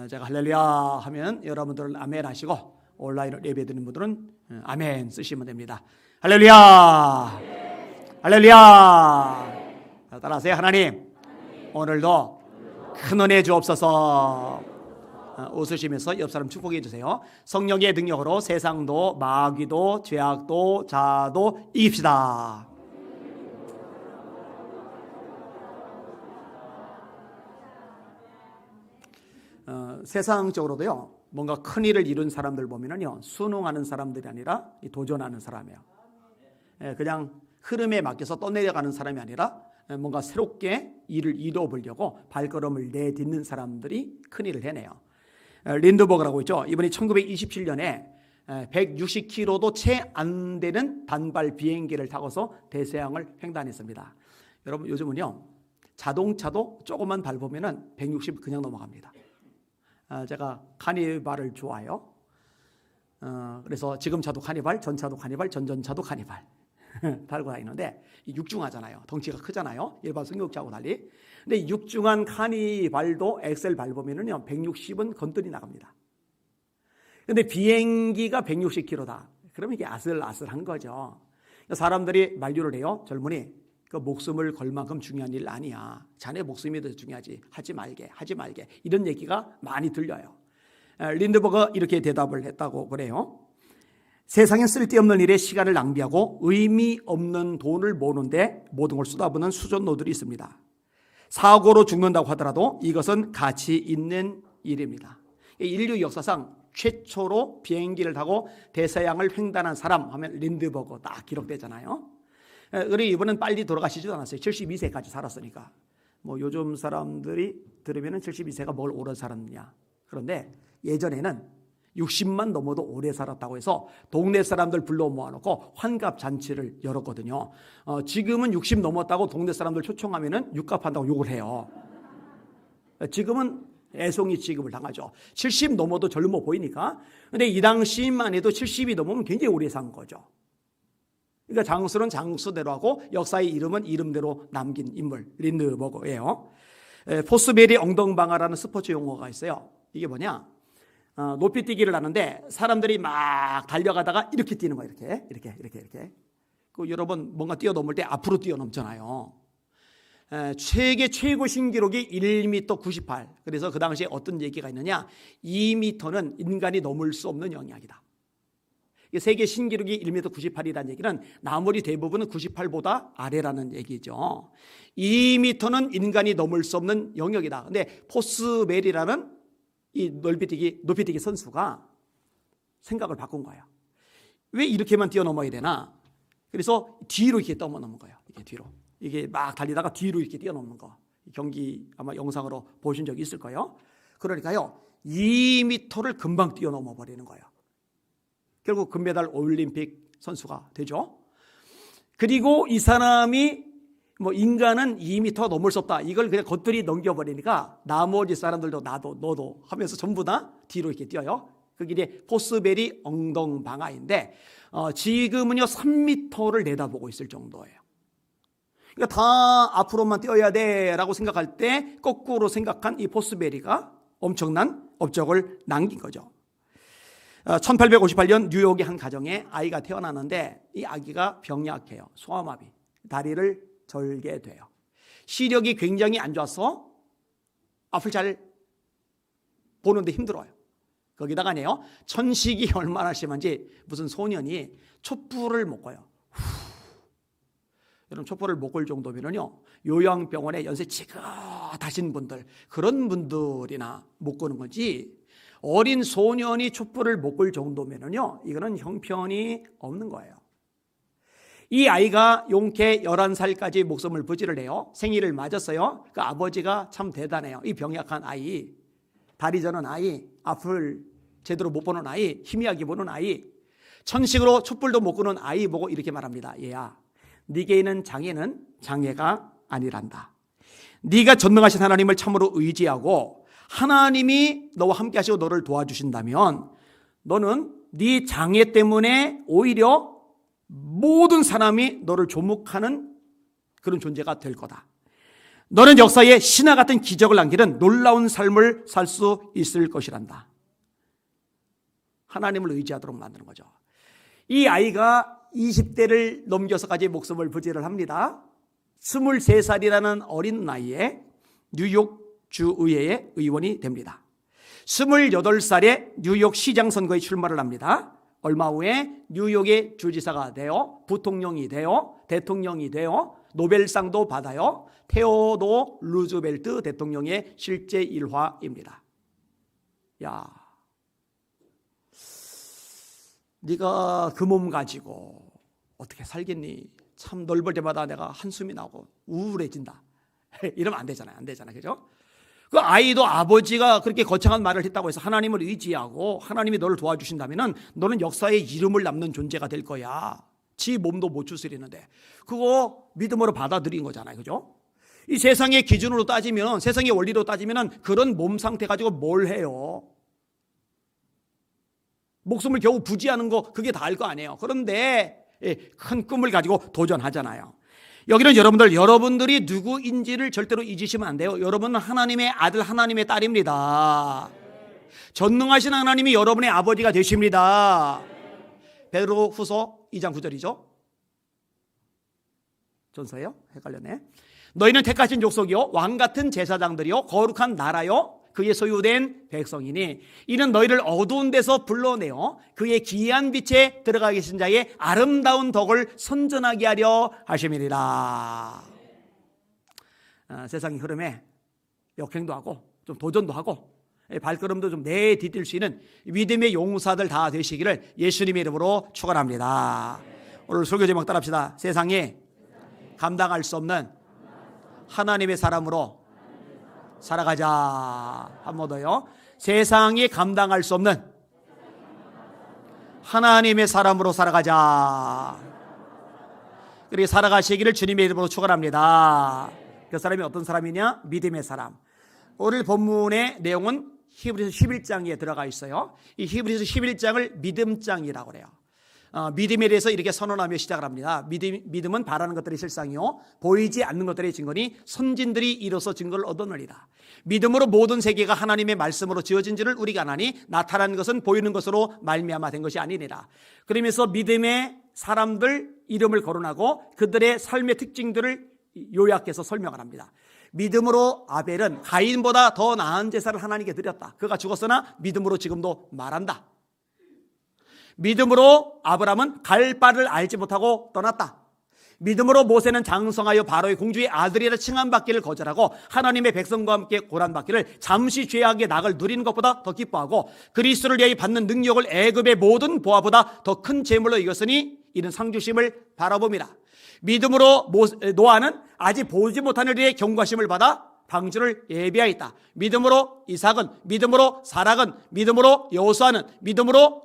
제가 할렐루야 하면 여러분들은 아멘 하시고 온라인으로 예배드리는 분들은 아멘 쓰시면 됩니다. 할렐루야, 할렐루야. 따라하세요. 하나님, 오늘도 큰 은혜 주옵소서. 웃으시면서 옆 사람 축복해 주세요. 성령의 능력으로 세상도 마귀도 죄악도 자도 이깁시다. 세상적으로도요, 뭔가 큰 일을 이룬 사람들 보면은요, 순응하는 사람들이 아니라 도전하는 사람이에요. 그냥 흐름에 맡겨서 떠내려가는 사람이 아니라 뭔가 새롭게 일을 이뤄보려고 발걸음을 내딛는 사람들이 큰 일을 해내요. 린드버그라고 있죠. 이분이 1927년에 160km도 채 안 되는 단발 비행기를 타고서 대서양을 횡단했습니다. 여러분, 요즘은요, 자동차도 조금만 밟으면은 160 그냥 넘어갑니다. 제가 카니발을 좋아해요. 그래서 지금 차도 카니발, 전차도 카니발, 전전차도 카니발 달고 다니는데 육중하잖아요. 덩치가 크잖아요. 일반 승용차하고 달리. 근데 육중한 카니발도 엑셀 밟으면은요 160은 건드리 나갑니다. 근데 비행기가 160km다. 그러면 이게 아슬아슬한 거죠. 사람들이 만류를 해요. 젊은이, 그 목숨을 걸 만큼 중요한 일 아니야. 자네 목숨이 더 중요하지. 하지 말게. 이런 얘기가 많이 들려요. 린드버그 이렇게 대답을 했다고 그래요. 세상엔 쓸데없는 일에 시간을 낭비하고 의미 없는 돈을 모으는데 모든 걸 쏟아부는 수전노들이 있습니다. 사고로 죽는다고 하더라도 이것은 가치 있는 일입니다. 인류 역사상 최초로 비행기를 타고 대서양을 횡단한 사람 하면 린드버그 딱 기록되잖아요. 그리고 이분은 빨리 돌아가시지도 않았어요. 72세까지 살았으니까. 뭐 요즘 사람들이 들으면 72세가 뭘 오래 살았느냐. 그런데 예전에는 60만 넘어도 오래 살았다고 해서 동네 사람들 불러 모아놓고 환갑 잔치를 열었거든요. 지금은 60 넘었다고 동네 사람들 초청하면은 육갑한다고 욕을 해요. 지금은 애송이 취급을 당하죠. 70 넘어도 젊어 보이니까. 근데 이 당시만 해도 70이 넘으면 굉장히 오래 산 거죠. 그러니까 장수는 장수대로 하고 역사의 이름은 이름대로 남긴 인물 린드버그예요. 포스베리 엉덩방아라는 스포츠 용어가 있어요. 이게 뭐냐? 높이뛰기를 하는데 사람들이 막 달려가다가 이렇게 뛰는 거예요. 이렇게. 그 여러분 뭔가 뛰어넘을 때 앞으로 뛰어넘잖아요. 세계 최고 신기록이 1m 98. 그래서 그 당시에 어떤 얘기가 있느냐? 2m는 인간이 넘을 수 없는 영역이다. 세계 신기록이 1m 98이라는 얘기는 나머지 대부분은 98보다 아래라는 얘기죠. 2m는 인간이 넘을 수 없는 영역이다. 근데 포스베리라는 이 높이뛰기 선수가 생각을 바꾼 거예요. 왜 이렇게만 뛰어넘어야 되나? 그래서 뒤로 이렇게 뛰어넘는 거예요. 이게 뒤로. 이게 막 달리다가 뒤로 이렇게 뛰어넘는 거. 경기 아마 영상으로 보신 적이 있을 거예요. 그러니까요, 2m를 금방 뛰어넘어 버리는 거예요. 결국 금메달 올림픽 선수가 되죠. 그리고 이 사람이 뭐 인간은 2m 넘을 수 없다. 이걸 그냥 겉들이 넘겨버리니까 나머지 사람들도 나도 너도 하면서 전부 다 뒤로 이렇게 뛰어요. 그게 이제 포스베리 엉덩방아인데 지금은요 3m를 내다보고 있을 정도예요. 그러니까 다 앞으로만 뛰어야 돼라고 생각할 때 거꾸로 생각한 이 포스베리가 엄청난 업적을 남긴 거죠. 1858년 뉴욕의 한 가정에 아이가 태어나는데 이 아기가 병약해요. 소아마비, 다리를 절게 돼요. 시력이 굉장히 안 좋아서 앞을 잘 보는데 힘들어요. 거기다가네요, 천식이 얼마나 심한지 무슨 소년이 촛불을 못 꺼요. 여러분, 촛불을 못 끌 정도면요 요양병원에 연세 지긋하신 분들, 그런 분들이나 못 끄는 거지, 어린 소년이 촛불을 못 끌 정도면요 이거는 형편이 없는 거예요. 이 아이가 용케 11살까지 목숨을 부지를 해요. 생일을 맞았어요. 그 아버지가 참 대단해요. 이 병약한 아이, 다리 저는 아이, 앞을 제대로 못 보는 아이, 희미하게 보는 아이, 천식으로 촛불도 못 끄는 아이 보고 이렇게 말합니다. 얘야, 네게 있는 장애는 장애가 아니란다. 네가 전능하신 하나님을 참으로 의지하고 하나님이 너와 함께 하시고 너를 도와주신다면 너는 네 장애 때문에 오히려 모든 사람이 너를 조목하는 그런 존재가 될 거다. 너는 역사에 신화 같은 기적을 남기는 놀라운 삶을 살 수 있을 것이란다. 하나님을 의지하도록 만드는 거죠. 이 아이가 20대를 넘겨서까지 목숨을 부지를 합니다. 23살이라는 어린 나이에 뉴욕 주의회의 의원이 됩니다. 28살에 뉴욕 시장 선거에 출마를 합니다. 얼마 후에 뉴욕의 주지사가 되어 부통령이 되어 대통령이 되어 노벨상도 받아요. 테오도 루즈벨트 대통령의 실제 일화입니다. 야, 네가 그 몸 가지고 어떻게 살겠니? 참 넓을 때마다 내가 한숨이 나고 우울해진다. 이러면 안 되잖아요. 안 되잖아요. 그죠? 그 아이도 아버지가 그렇게 거창한 말을 했다고 해서 하나님을 의지하고 하나님이 너를 도와주신다면 너는 역사에 이름을 남는 존재가 될 거야. 지 몸도 못 추스리는데 그거 믿음으로 받아들인 거잖아요. 그죠? 이 세상의 기준으로 따지면, 세상의 원리로 따지면 그런 몸 상태 가지고 뭘 해요? 목숨을 겨우 부지하는 거 그게 다일 거 아니에요. 그런데 큰 꿈을 가지고 도전하잖아요. 여기는 여러분들이 누구인지를 절대로 잊으시면 안 돼요. 여러분은 하나님의 아들, 하나님의 딸입니다. 전능하신 하나님이 여러분의 아버지가 되십니다. 베드로후서 2장 9절이죠. 전서예요? 헷갈렸네. 너희는 택하신 족속이요 왕같은 제사장들이요 거룩한 나라요 그의 소유된 백성이니 이는 너희를 어두운 데서 불러내어 그의 기이한 빛에 들어가 계신 자의 아름다운 덕을 선전하게 하려 하심이니라. 세상의 흐름에 역행도 하고 좀 도전도 하고 발걸음도 좀 내디딜 수 있는 믿음의 용사들 다 되시기를 예수님의 이름으로 축원합니다. 오늘 설교 제목 따라합시다. 세상에 감당할 수 없는 하나님의 사람으로 살아가자. 한 번 더요. 세상이 감당할 수 없는 하나님의 사람으로 살아가자. 그렇게 살아가시기를 주님의 이름으로 축원합니다. 그 사람이 어떤 사람이냐? 믿음의 사람. 오늘 본문의 내용은 히브리서 11장에 들어가 있어요. 이 히브리서 11장을 믿음장이라고 그래요. 믿음에 대해서 이렇게 선언하며 시작을 합니다. 믿음은 바라는 것들의 실상이요 보이지 않는 것들의 증거니 선진들이 이로써 증거를 얻어내리라. 믿음으로 모든 세계가 하나님의 말씀으로 지어진 줄을 우리가 아나니 나타난 것은 보이는 것으로 말미암아 된 것이 아니니라. 그러면서 믿음의 사람들 이름을 거론하고 그들의 삶의 특징들을 요약해서 설명을 합니다. 믿음으로 아벨은 가인보다 더 나은 제사를 하나님께 드렸다. 그가 죽었으나 믿음으로 지금도 말한다. 믿음으로 아브라함은 갈 바를 알지 못하고 떠났다. 믿음으로 모세는 장성하여 바로의 공주의 아들이라 칭함받기를 거절하고 하나님의 백성과 함께 고난받기를 잠시 죄악의 낙을 누리는 것보다 더 기뻐하고 그리스도를 위하여 받는 능력을 애굽의 모든 보화보다 더 큰 재물로 이겼으니 이는 상주심을 바라봅니다. 믿음으로 노아는 아직 보지 못한 일에 경과심을 받아 방주를 예비하였다. 믿음으로 이삭은, 믿음으로 사락은, 믿음으로 여호수아는, 믿음으로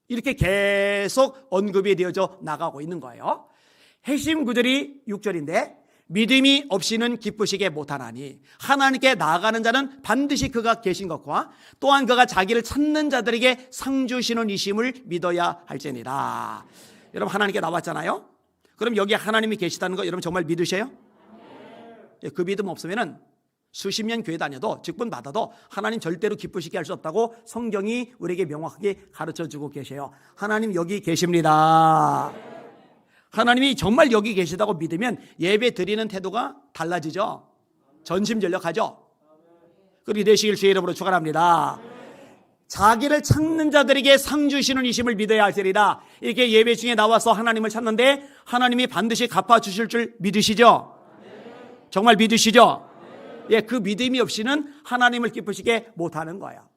이렇게 계속 언급이 되어져 나가고 있는 거예요. 핵심 구절이 6절인데 믿음이 없이는 기쁘시게 못하나니 하나님께 나아가는 자는 반드시 그가 계신 것과 또한 그가 자기를 찾는 자들에게 상 주시는 이심을 믿어야 할지니라. 여러분 하나님께 나왔잖아요. 그럼 여기 하나님이 계시다는 거 여러분 정말 믿으세요? 그 믿음 없으면은 수십 년 교회 다녀도 직분 받아도 하나님 절대로 기쁘시게 할 수 없다고 성경이 우리에게 명확하게 가르쳐주고 계세요. 하나님 여기 계십니다. 하나님이 정말 여기 계시다고 믿으면 예배 드리는 태도가 달라지죠. 전심전력하죠. 그렇게 되시길 주의 이름으로 축원합니다. 자기를 찾는 자들에게 상 주시는 이심을 믿어야 할지리라. 이렇게 예배 중에 나와서 하나님을 찾는데 하나님이 반드시 갚아주실 줄 믿으시죠? 정말 믿으시죠? 예, 그 믿음이 없이는 하나님을 기쁘시게 못하는 거예요.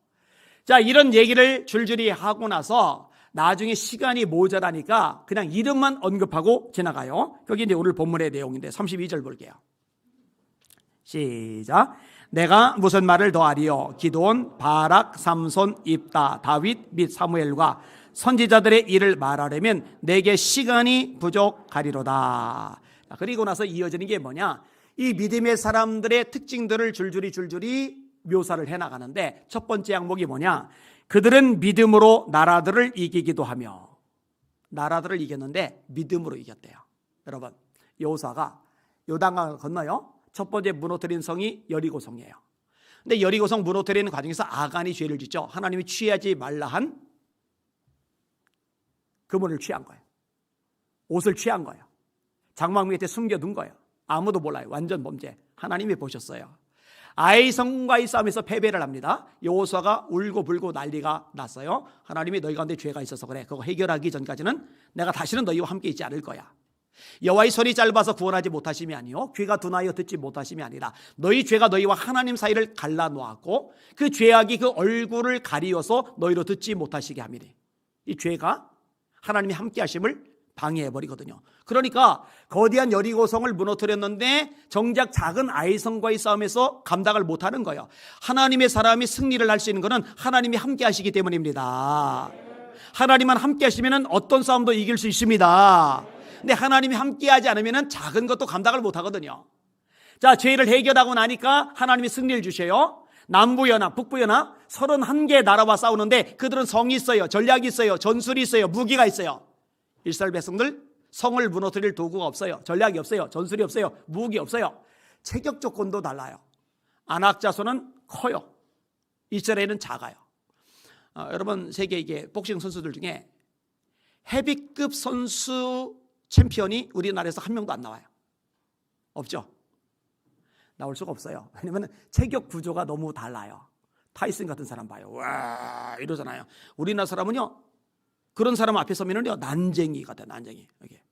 자, 이런 얘기를 줄줄이 하고 나서 나중에 시간이 모자라니까 그냥 이름만 언급하고 지나가요. 여기 이제 오늘 본문의 내용인데 32절 볼게요. 시작. 내가 무슨 말을 더하리요? 기드온, 바락, 삼손, 입다, 다윗 및 사무엘과 선지자들의 일을 말하려면 내게 시간이 부족하리로다. 그리고 나서 이어지는 게 뭐냐? 이 믿음의 사람들의 특징들을 줄줄이 묘사를 해나가는데 첫 번째 항목이 뭐냐? 그들은 믿음으로 나라들을 이기기도 하며. 나라들을 이겼는데 믿음으로 이겼대요. 여러분 여호수아가 요단강을 건너요. 첫 번째 무너뜨린 성이 여리고성이에요. 근데 여리고성 무너뜨리는 과정에서 아간이 죄를 짓죠. 하나님이 취하지 말라 한 그물을 취한 거예요. 옷을 취한 거예요. 장막 밑에 숨겨둔 거예요. 아무도 몰라요. 완전 범죄. 하나님이 보셨어요. 아이 성과의 싸움에서 패배를 합니다. 여호수아가 울고 불고 난리가 났어요. 하나님이 너희 가운데 죄가 있어서 그래. 그거 해결하기 전까지는 내가 다시는 너희와 함께 있지 않을 거야. 여호와의 손이 짧아서 구원하지 못하심이 아니요 귀가 둔하여 듣지 못하심이 아니라 너희 죄가 너희와 하나님 사이를 갈라놓았고 그 죄악이 그 얼굴을 가리워서 너희로 듣지 못하시게 함이니. 이 죄가 하나님이 함께 하심을 방해해버리거든요. 그러니까 거대한 여리고성을 무너뜨렸는데 정작 작은 아이성과의 싸움에서 감당을 못하는 거예요. 하나님의 사람이 승리를 할 수 있는 것은 하나님이 함께 하시기 때문입니다. 하나님만 함께 하시면 어떤 싸움도 이길 수 있습니다. 근데 하나님이 함께 하지 않으면 작은 것도 감당을 못하거든요. 자, 죄를 해결하고 나니까 하나님이 승리를 주셔요. 남부연합, 북부연합 31개 나라와 싸우는데 그들은 성이 있어요. 전략이 있어요. 전술이 있어요. 무기가 있어요. 이스라엘 백성들 성을 무너뜨릴 도구가 없어요. 전략이 없어요. 전술이 없어요. 무기 없어요. 체격 조건도 달라요. 아낙 자손은 커요. 이스라엘은 작아요. 여러분 세계 이게 복싱 선수들 중에 헤비급 선수 챔피언이 우리나라에서 한 명도 안 나와요. 없죠. 나올 수가 없어요. 왜냐하면 체격 구조가 너무 달라요. 타이슨 같은 사람 봐요. 와 이러잖아요. 우리나라 사람은요. 그런 사람 앞에 서면은요 난쟁이 같아요. 난쟁이. 이게.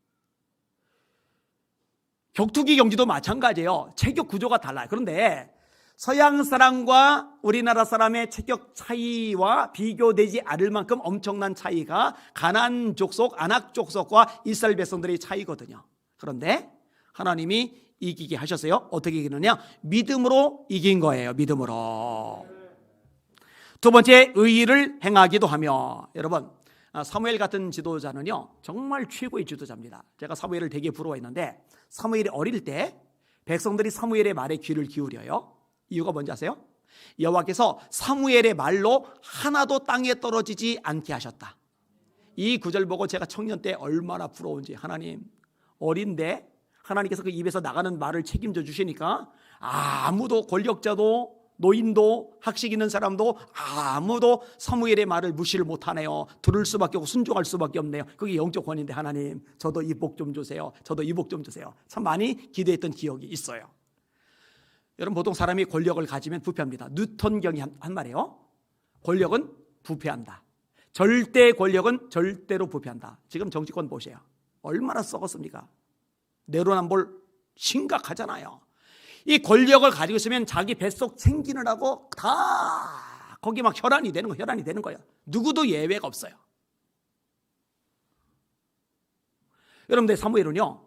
격투기 경기도 마찬가지예요. 체격 구조가 달라요. 그런데 서양 사람과 우리나라 사람의 체격 차이와 비교되지 않을 만큼 엄청난 차이가 가나안 족속, 아낙 족속과 이스라엘 백성들의 차이거든요. 그런데 하나님이 이기게 하셨어요. 어떻게 이기느냐? 믿음으로 이긴 거예요. 믿음으로. 두 번째, 의의를 행하기도 하며. 여러분 사무엘 같은 지도자는요 정말 최고의 지도자입니다. 제가 사무엘을 되게 부러워했는데 사무엘이 어릴 때 백성들이 사무엘의 말에 귀를 기울여요. 이유가 뭔지 아세요? 여호와께서 사무엘의 말로 하나도 땅에 떨어지지 않게 하셨다. 이 구절 보고 제가 청년 때 얼마나 부러운지. 하나님 어린데 하나님께서 그 입에서 나가는 말을 책임져 주시니까 아무도 권력자도 노인도 학식 있는 사람도 아무도 사무엘의 말을 무시를 못하네요. 들을 수밖에 없고 순종할 수밖에 없네요. 그게 영적 권위인데 하나님 저도 이 복 좀 주세요. 저도 이 복 좀 주세요. 참 많이 기도했던 기억이 있어요. 여러분 보통 사람이 권력을 가지면 부패합니다. 뉴턴경이 한 말이에요. 권력은 부패한다. 절대 권력은 절대로 부패한다. 지금 정치권 보세요. 얼마나 썩었습니까? 내로남불 심각하잖아요. 이 권력을 가지고 있으면 자기 뱃속 챙기느라고 다 거기 막 혈안이 되는 거예요. 혈안이 되는 거예요. 누구도 예외가 없어요. 여러분들 사무엘은요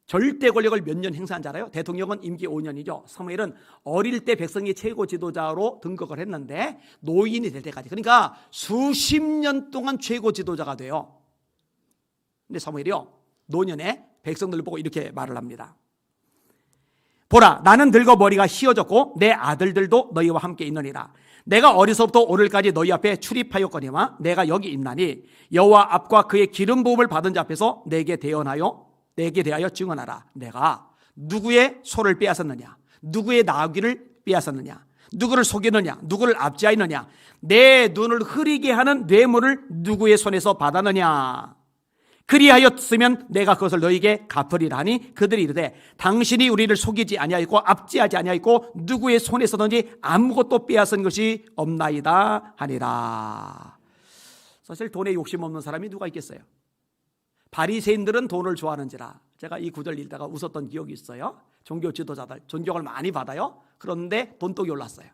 절대 권력을 몇 년 행사한 줄 알아요? 대통령은 임기 5년이죠. 사무엘은 어릴 때 백성의 최고 지도자로 등극을 했는데 노인이 될 때까지, 그러니까 수십 년 동안 최고 지도자가 돼요. 근데 사무엘이요 노년에 백성들을 보고 이렇게 말을 합니다. 보라, 나는 늙어 머리가 휘어졌고 내 아들들도 너희와 함께 있느니라. 내가 어려서부터 오늘까지 너희 앞에 출입하였거니와 내가 여기 있나니 여호와 앞과 그의 기름 부음을 받은 자 앞에서 내게 대하여 증언하라. 내가 누구의 소를 빼앗았느냐, 누구의 나귀를 빼앗았느냐, 누구를 속이느냐, 누구를 압제하였느냐, 내 눈을 흐리게 하는 뇌물을 누구의 손에서 받았느냐. 그리하였으면 내가 그것을 너희에게 갚으리라 하니 그들이 이르되 당신이 우리를 속이지 아니하였고 압제하지 아니하였고 누구의 손에서든지 아무것도 빼앗은 것이 없나이다 하니라. 사실 돈에 욕심 없는 사람이 누가 있겠어요? 바리새인들은 돈을 좋아하는지라. 제가 이 구절 읽다가 웃었던 기억이 있어요. 종교 지도자들 존경을 많이 받아요. 그런데 돈독이 올랐어요.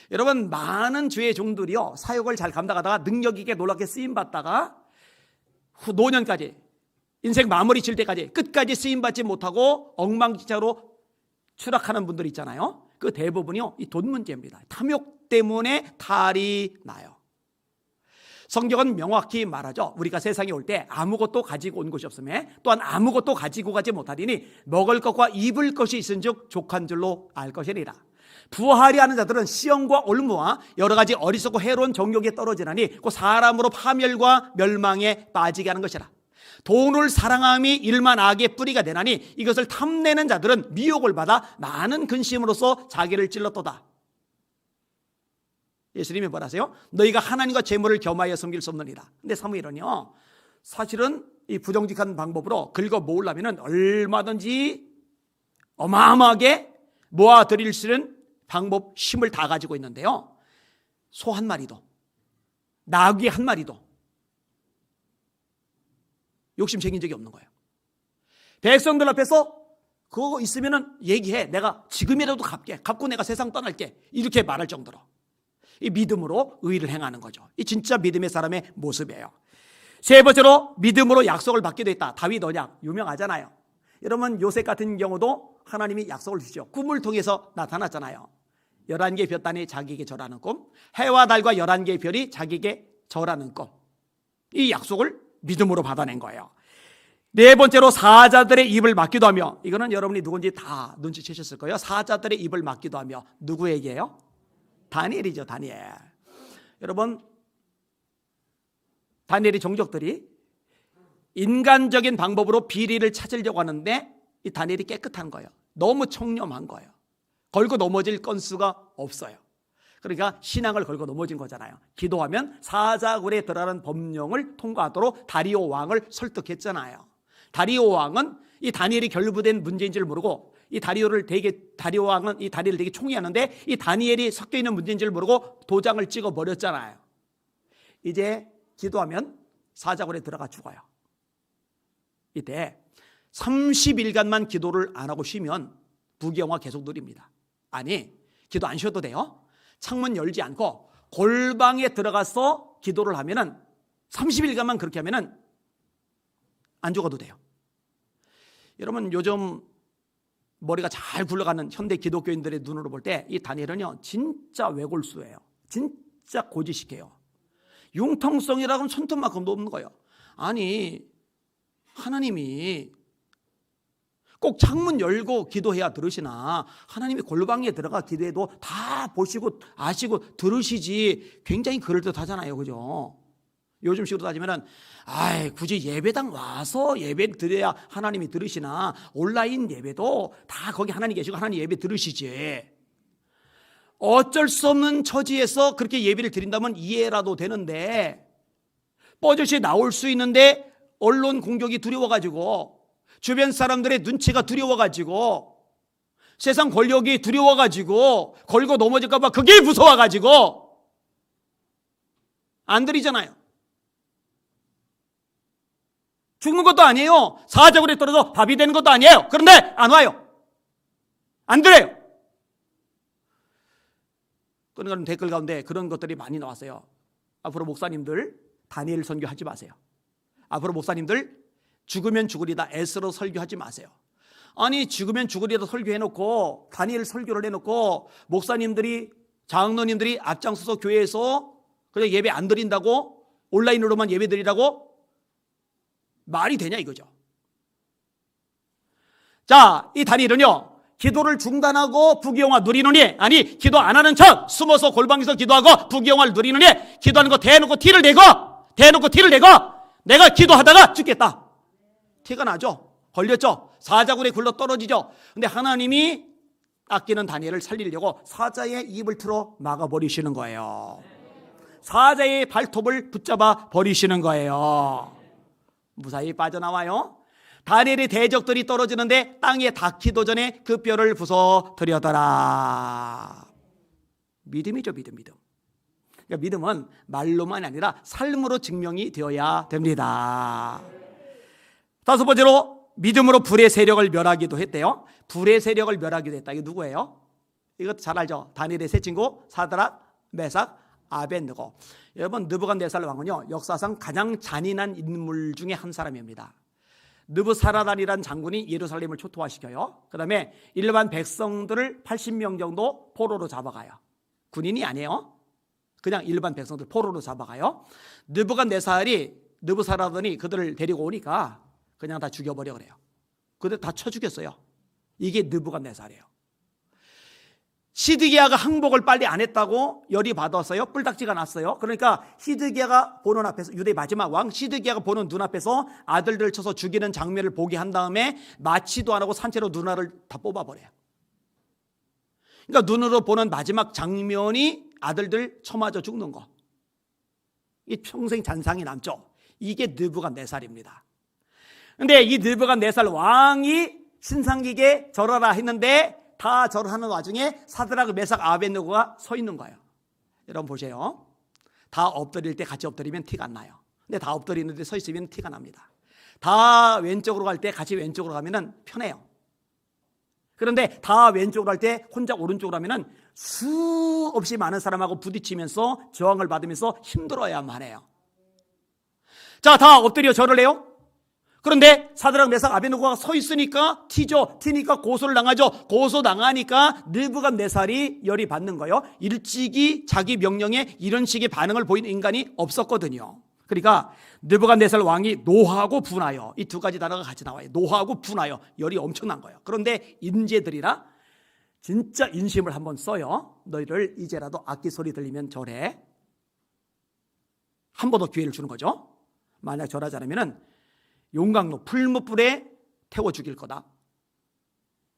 여러분 많은 주의 종들이요 사역을 잘 감당하다가 능력 있게 놀랍게 쓰임받다가 노년까지 인생 마무리 칠 때까지 끝까지 쓰임받지 못하고 엉망진창으로 추락하는 분들 있잖아요. 그 대부분이요 이 돈 문제입니다. 탐욕 때문에 탈이 나요. 성경은 명확히 말하죠. 우리가 세상에 올 때 아무것도 가지고 온 것이 없으며 또한 아무것도 가지고 가지 못하리니 먹을 것과 입을 것이 있은즉 족한 줄로 알 것이니라. 부하리 하는 자들은 시험과 올무와 여러 가지 어리석고 해로운 정욕에 떨어지나니 그 사람으로 파멸과 멸망에 빠지게 하는 것이라. 돈을 사랑함이 일만 악의 뿌리가 되나니 이것을 탐내는 자들은 미혹을 받아 많은 근심으로써 자기를 찔렀도다. 예수님이 뭐라 하세요? 너희가 하나님과 재물을 겸하여 섬길 수 없느니라. 근데 사무엘은요, 사실은 이 부정직한 방법으로 긁어 모으려면 얼마든지 어마어마하게 모아 드릴 수 있는 방법, 힘을 다 가지고 있는데요, 소 한 마리도, 나귀 한 마리도 욕심 생긴 적이 없는 거예요. 백성들 앞에서 그거 있으면 얘기해. 내가 지금이라도 갚고 내가 세상 떠날게. 이렇게 말할 정도로 이 믿음으로 의를 행하는 거죠. 이 진짜 믿음의 사람의 모습이에요. 세 번째로 믿음으로 약속을 받게 됐다. 다윗 언약 유명하잖아요. 여러분 요셉 같은 경우도 하나님이 약속을 주시죠. 꿈을 통해서 나타났잖아요. 11개의 볕단이 자기에게 절하는 꿈, 해와 달과 11개의 별이 자기에게 절하는 꿈. 이 약속을 믿음으로 받아낸 거예요. 네 번째로 사자들의 입을 막기도 하며, 이거는 여러분이 누군지 다 눈치채셨을 거예요. 사자들의 입을 막기도 하며, 누구에게요? 다니엘이죠. 다니엘. 여러분, 다니엘의 종족들이 인간적인 방법으로 비리를 찾으려고 하는데 이 다니엘이 깨끗한 거예요. 너무 청렴한 거예요. 걸고 넘어질 건수가 없어요. 그러니까 신앙을 걸고 넘어진 거잖아요. 기도하면 사자굴에 들어가는 법령을 통과하도록 다리오 왕을 설득했잖아요. 다리오 왕은 이 다니엘이 결부된 문제인 줄 모르고, 다리오 왕은 이 다니엘을 되게 총애하는데 이 다니엘이 섞여 있는 문제인 줄 모르고 도장을 찍어 버렸잖아요. 이제 기도하면 사자굴에 들어가 죽어요. 이때 30일간만 기도를 안 하고 쉬면 부귀영화 계속 누립니다. 아니, 기도 안 쉬어도 돼요. 창문 열지 않고 골방에 들어가서 기도를 하면은 30일간만 그렇게 하면은 안 죽어도 돼요. 여러분, 요즘 머리가 잘 굴러가는 현대 기독교인들의 눈으로 볼 때 이 다니엘은요 진짜 외골수예요. 진짜 고지식해요. 융통성이라고 하면 손톱만큼도 없는 거예요. 아니, 하나님이 꼭 창문 열고 기도해야 들으시나, 하나님이 골방에 들어가 기도해도 다 보시고 아시고 들으시지. 굉장히 그럴듯하잖아요. 그죠? 요즘 식으로 따지면은 굳이 예배당 와서 예배 드려야 하나님이 들으시나, 온라인 예배도 다 거기 하나님 계시고 하나님 예배 들으시지. 어쩔 수 없는 처지에서 그렇게 예배를 드린다면 이해라도 되는데, 뻐젓이 나올 수 있는데 언론 공격이 두려워가지고, 주변 사람들의 눈치가 두려워가지고, 세상 권력이 두려워가지고, 걸고 넘어질까봐 그게 무서워가지고 안 드리잖아요. 죽는 것도 아니에요. 사자굴에 떨어져 밥이 되는 것도 아니에요. 그런데 안 와요. 안 드려요. 그러니까 댓글 가운데 그런 것들이 많이 나왔어요. 앞으로 목사님들 다니엘 선교하지 마세요. 앞으로 목사님들 죽으면 죽으리다 에스로 설교하지 마세요. 아니, 죽으면 죽으리다 설교해놓고, 다니엘 설교를 해놓고 목사님들이, 장로님들이 앞장서서 교회에서 그냥 예배 안 드린다고, 온라인으로만 예배 드리라고 말이 되냐 이거죠. 자, 이 다니엘은요 기도를 중단하고 부귀영화 누리느니, 아니 기도 안 하는 척 숨어서 골방에서 기도하고 부귀영화를 누리느니, 기도하는 거 대놓고 티를 내고 내가 기도하다가 죽겠다. 티가 나죠. 걸렸죠. 사자굴에 굴러 떨어지죠. 근데 하나님이 아끼는 다니엘을 살리려고 사자의 입을 틀어 막아버리시는 거예요. 사자의 발톱을 붙잡아 버리시는 거예요. 무사히 빠져나와요. 다니엘의 대적들이 떨어지는데 땅에 닿기도 전에 그 뼈를 부숴드렸더라. 믿음이죠, 믿음. 그러니까 믿음은 말로만 아니라 삶으로 증명이 되어야 됩니다. 다섯 번째로 믿음으로 불의 세력을 멸하기도 했대요. 불의 세력을 멸하기도 했다. 이게 누구예요? 이것도 잘 알죠. 다니엘의 세 친구 사드락, 메삭, 아벤느고. 여러분, 느부갓네살 왕은요 역사상 가장 잔인한 인물 중에 한 사람입니다. 느부사라단이라는 장군이 예루살렘을 초토화시켜요. 그 다음에 일반 백성들을 80명 정도 포로로 잡아가요. 군인이 아니에요. 그냥 일반 백성들 포로로 잡아가요. 느부사라단이 그들을 데리고 오니까 그냥 다 죽여버려. 그래요. 그들 다 쳐 죽였어요. 이게 느부갓네살이에요. 시드기야가 항복을 빨리 안 했다고 열이 받았어요. 뿔딱지가 났어요. 그러니까 시드기야가 보는 앞에서, 유대 마지막 왕 시드기야가 보는 눈앞에서 아들들을 쳐서 죽이는 장면을 보게 한 다음에 마취도 안 하고 산채로 누나를 다 뽑아버려요. 그러니까 눈으로 보는 마지막 장면이 아들들 쳐맞아 죽는 거. 이 평생 잔상이 남죠. 이게 느부갓네살입니다. 근데 이 느부갓네살 왕이 신상기게 절하라 했는데 다 절하는 와중에 사드락 메삭 아벳느고가 서 있는 거예요. 여러분 보세요. 다 엎드릴 때 같이 엎드리면 티가 안 나요. 근데 다 엎드리는데 서 있으면 티가 납니다. 다 왼쪽으로 갈 때 같이 왼쪽으로 가면 편해요. 그런데 다 왼쪽으로 갈 때 혼자 오른쪽으로 하면 수없이 많은 사람하고 부딪히면서 저항을 받으면서 힘들어야만 해요. 자, 다 엎드려 절을 해요. 그런데 사드락 메삭 아벳느고가 서 있으니까 티죠. 티니까 고소를 당하죠. 고소 당하니까 느부갓네살이 열이 받는 거예요. 일찍이 자기 명령에 이런 식의 반응을 보이는 인간이 없었거든요. 그러니까 느부갓네살 왕이 노하고 분하여, 이 두 가지 단어가 같이 나와요. 노하고 분하여, 열이 엄청난 거예요. 그런데 인재들이라 진짜 인심을 한번 써요. 너희를 이제라도 악기 소리 들리면 절해. 한 번 더 기회를 주는 거죠. 만약 절하지 않으면 용광로 풀무불에 태워 죽일 거다.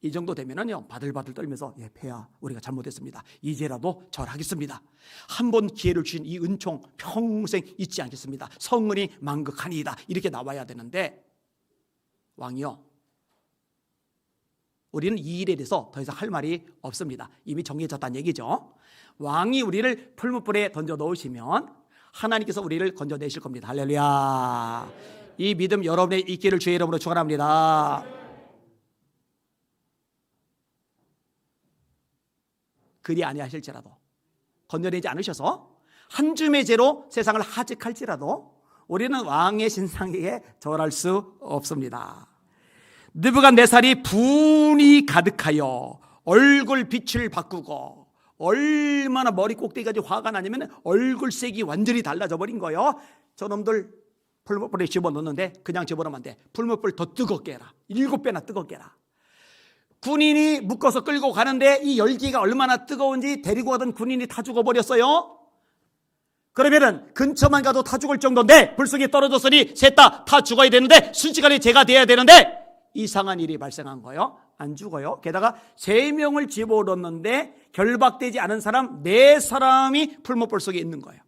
이 정도 되면은요, 바들바들 떨면서, 예, 폐하, 우리가 잘못했습니다. 이제라도 절하겠습니다. 한 번 기회를 주신 이 은총 평생 잊지 않겠습니다. 성은이 만극하니이다. 이렇게 나와야 되는데 왕이요, 우리는 이 일에 대해서 더 이상 할 말이 없습니다. 이미 정해졌다는 얘기죠. 왕이 우리를 풀무불에 던져 넣으시면 하나님께서 우리를 건져내실 겁니다. 할렐루야. 이 믿음 여러분의 있기를 주의 이름으로 축원합니다. 그리 아니하실지라도, 건져내지 않으셔서 한 줌의 죄로 세상을 하직할지라도 우리는 왕의 신상에게 절할 수 없습니다. 느부갓네살이 분이 가득하여 얼굴 빛을 바꾸고, 얼마나 머리 꼭대기까지 화가 나냐면 얼굴색이 완전히 달라져 버린 거예요. 저놈들 풀무불에 집어넣는데 그냥 집어넣으면 안 돼. 풀무불 더 뜨겁게 해라. 7배나 뜨겁게 해라. 군인이 묶어서 끌고 가는데 이 열기가 얼마나 뜨거운지 데리고 가던 군인이 다 죽어버렸어요. 그러면은 근처만 가도 다 죽을 정도인데 불속이 떨어졌으니 셋 다 죽어야 되는데 순식간에 제가 돼야 되는데 이상한 일이 발생한 거예요. 안 죽어요. 게다가 3명을 집어넣었는데 결박되지 않은 사람 4사람이 풀무불 속에 있는 거예요.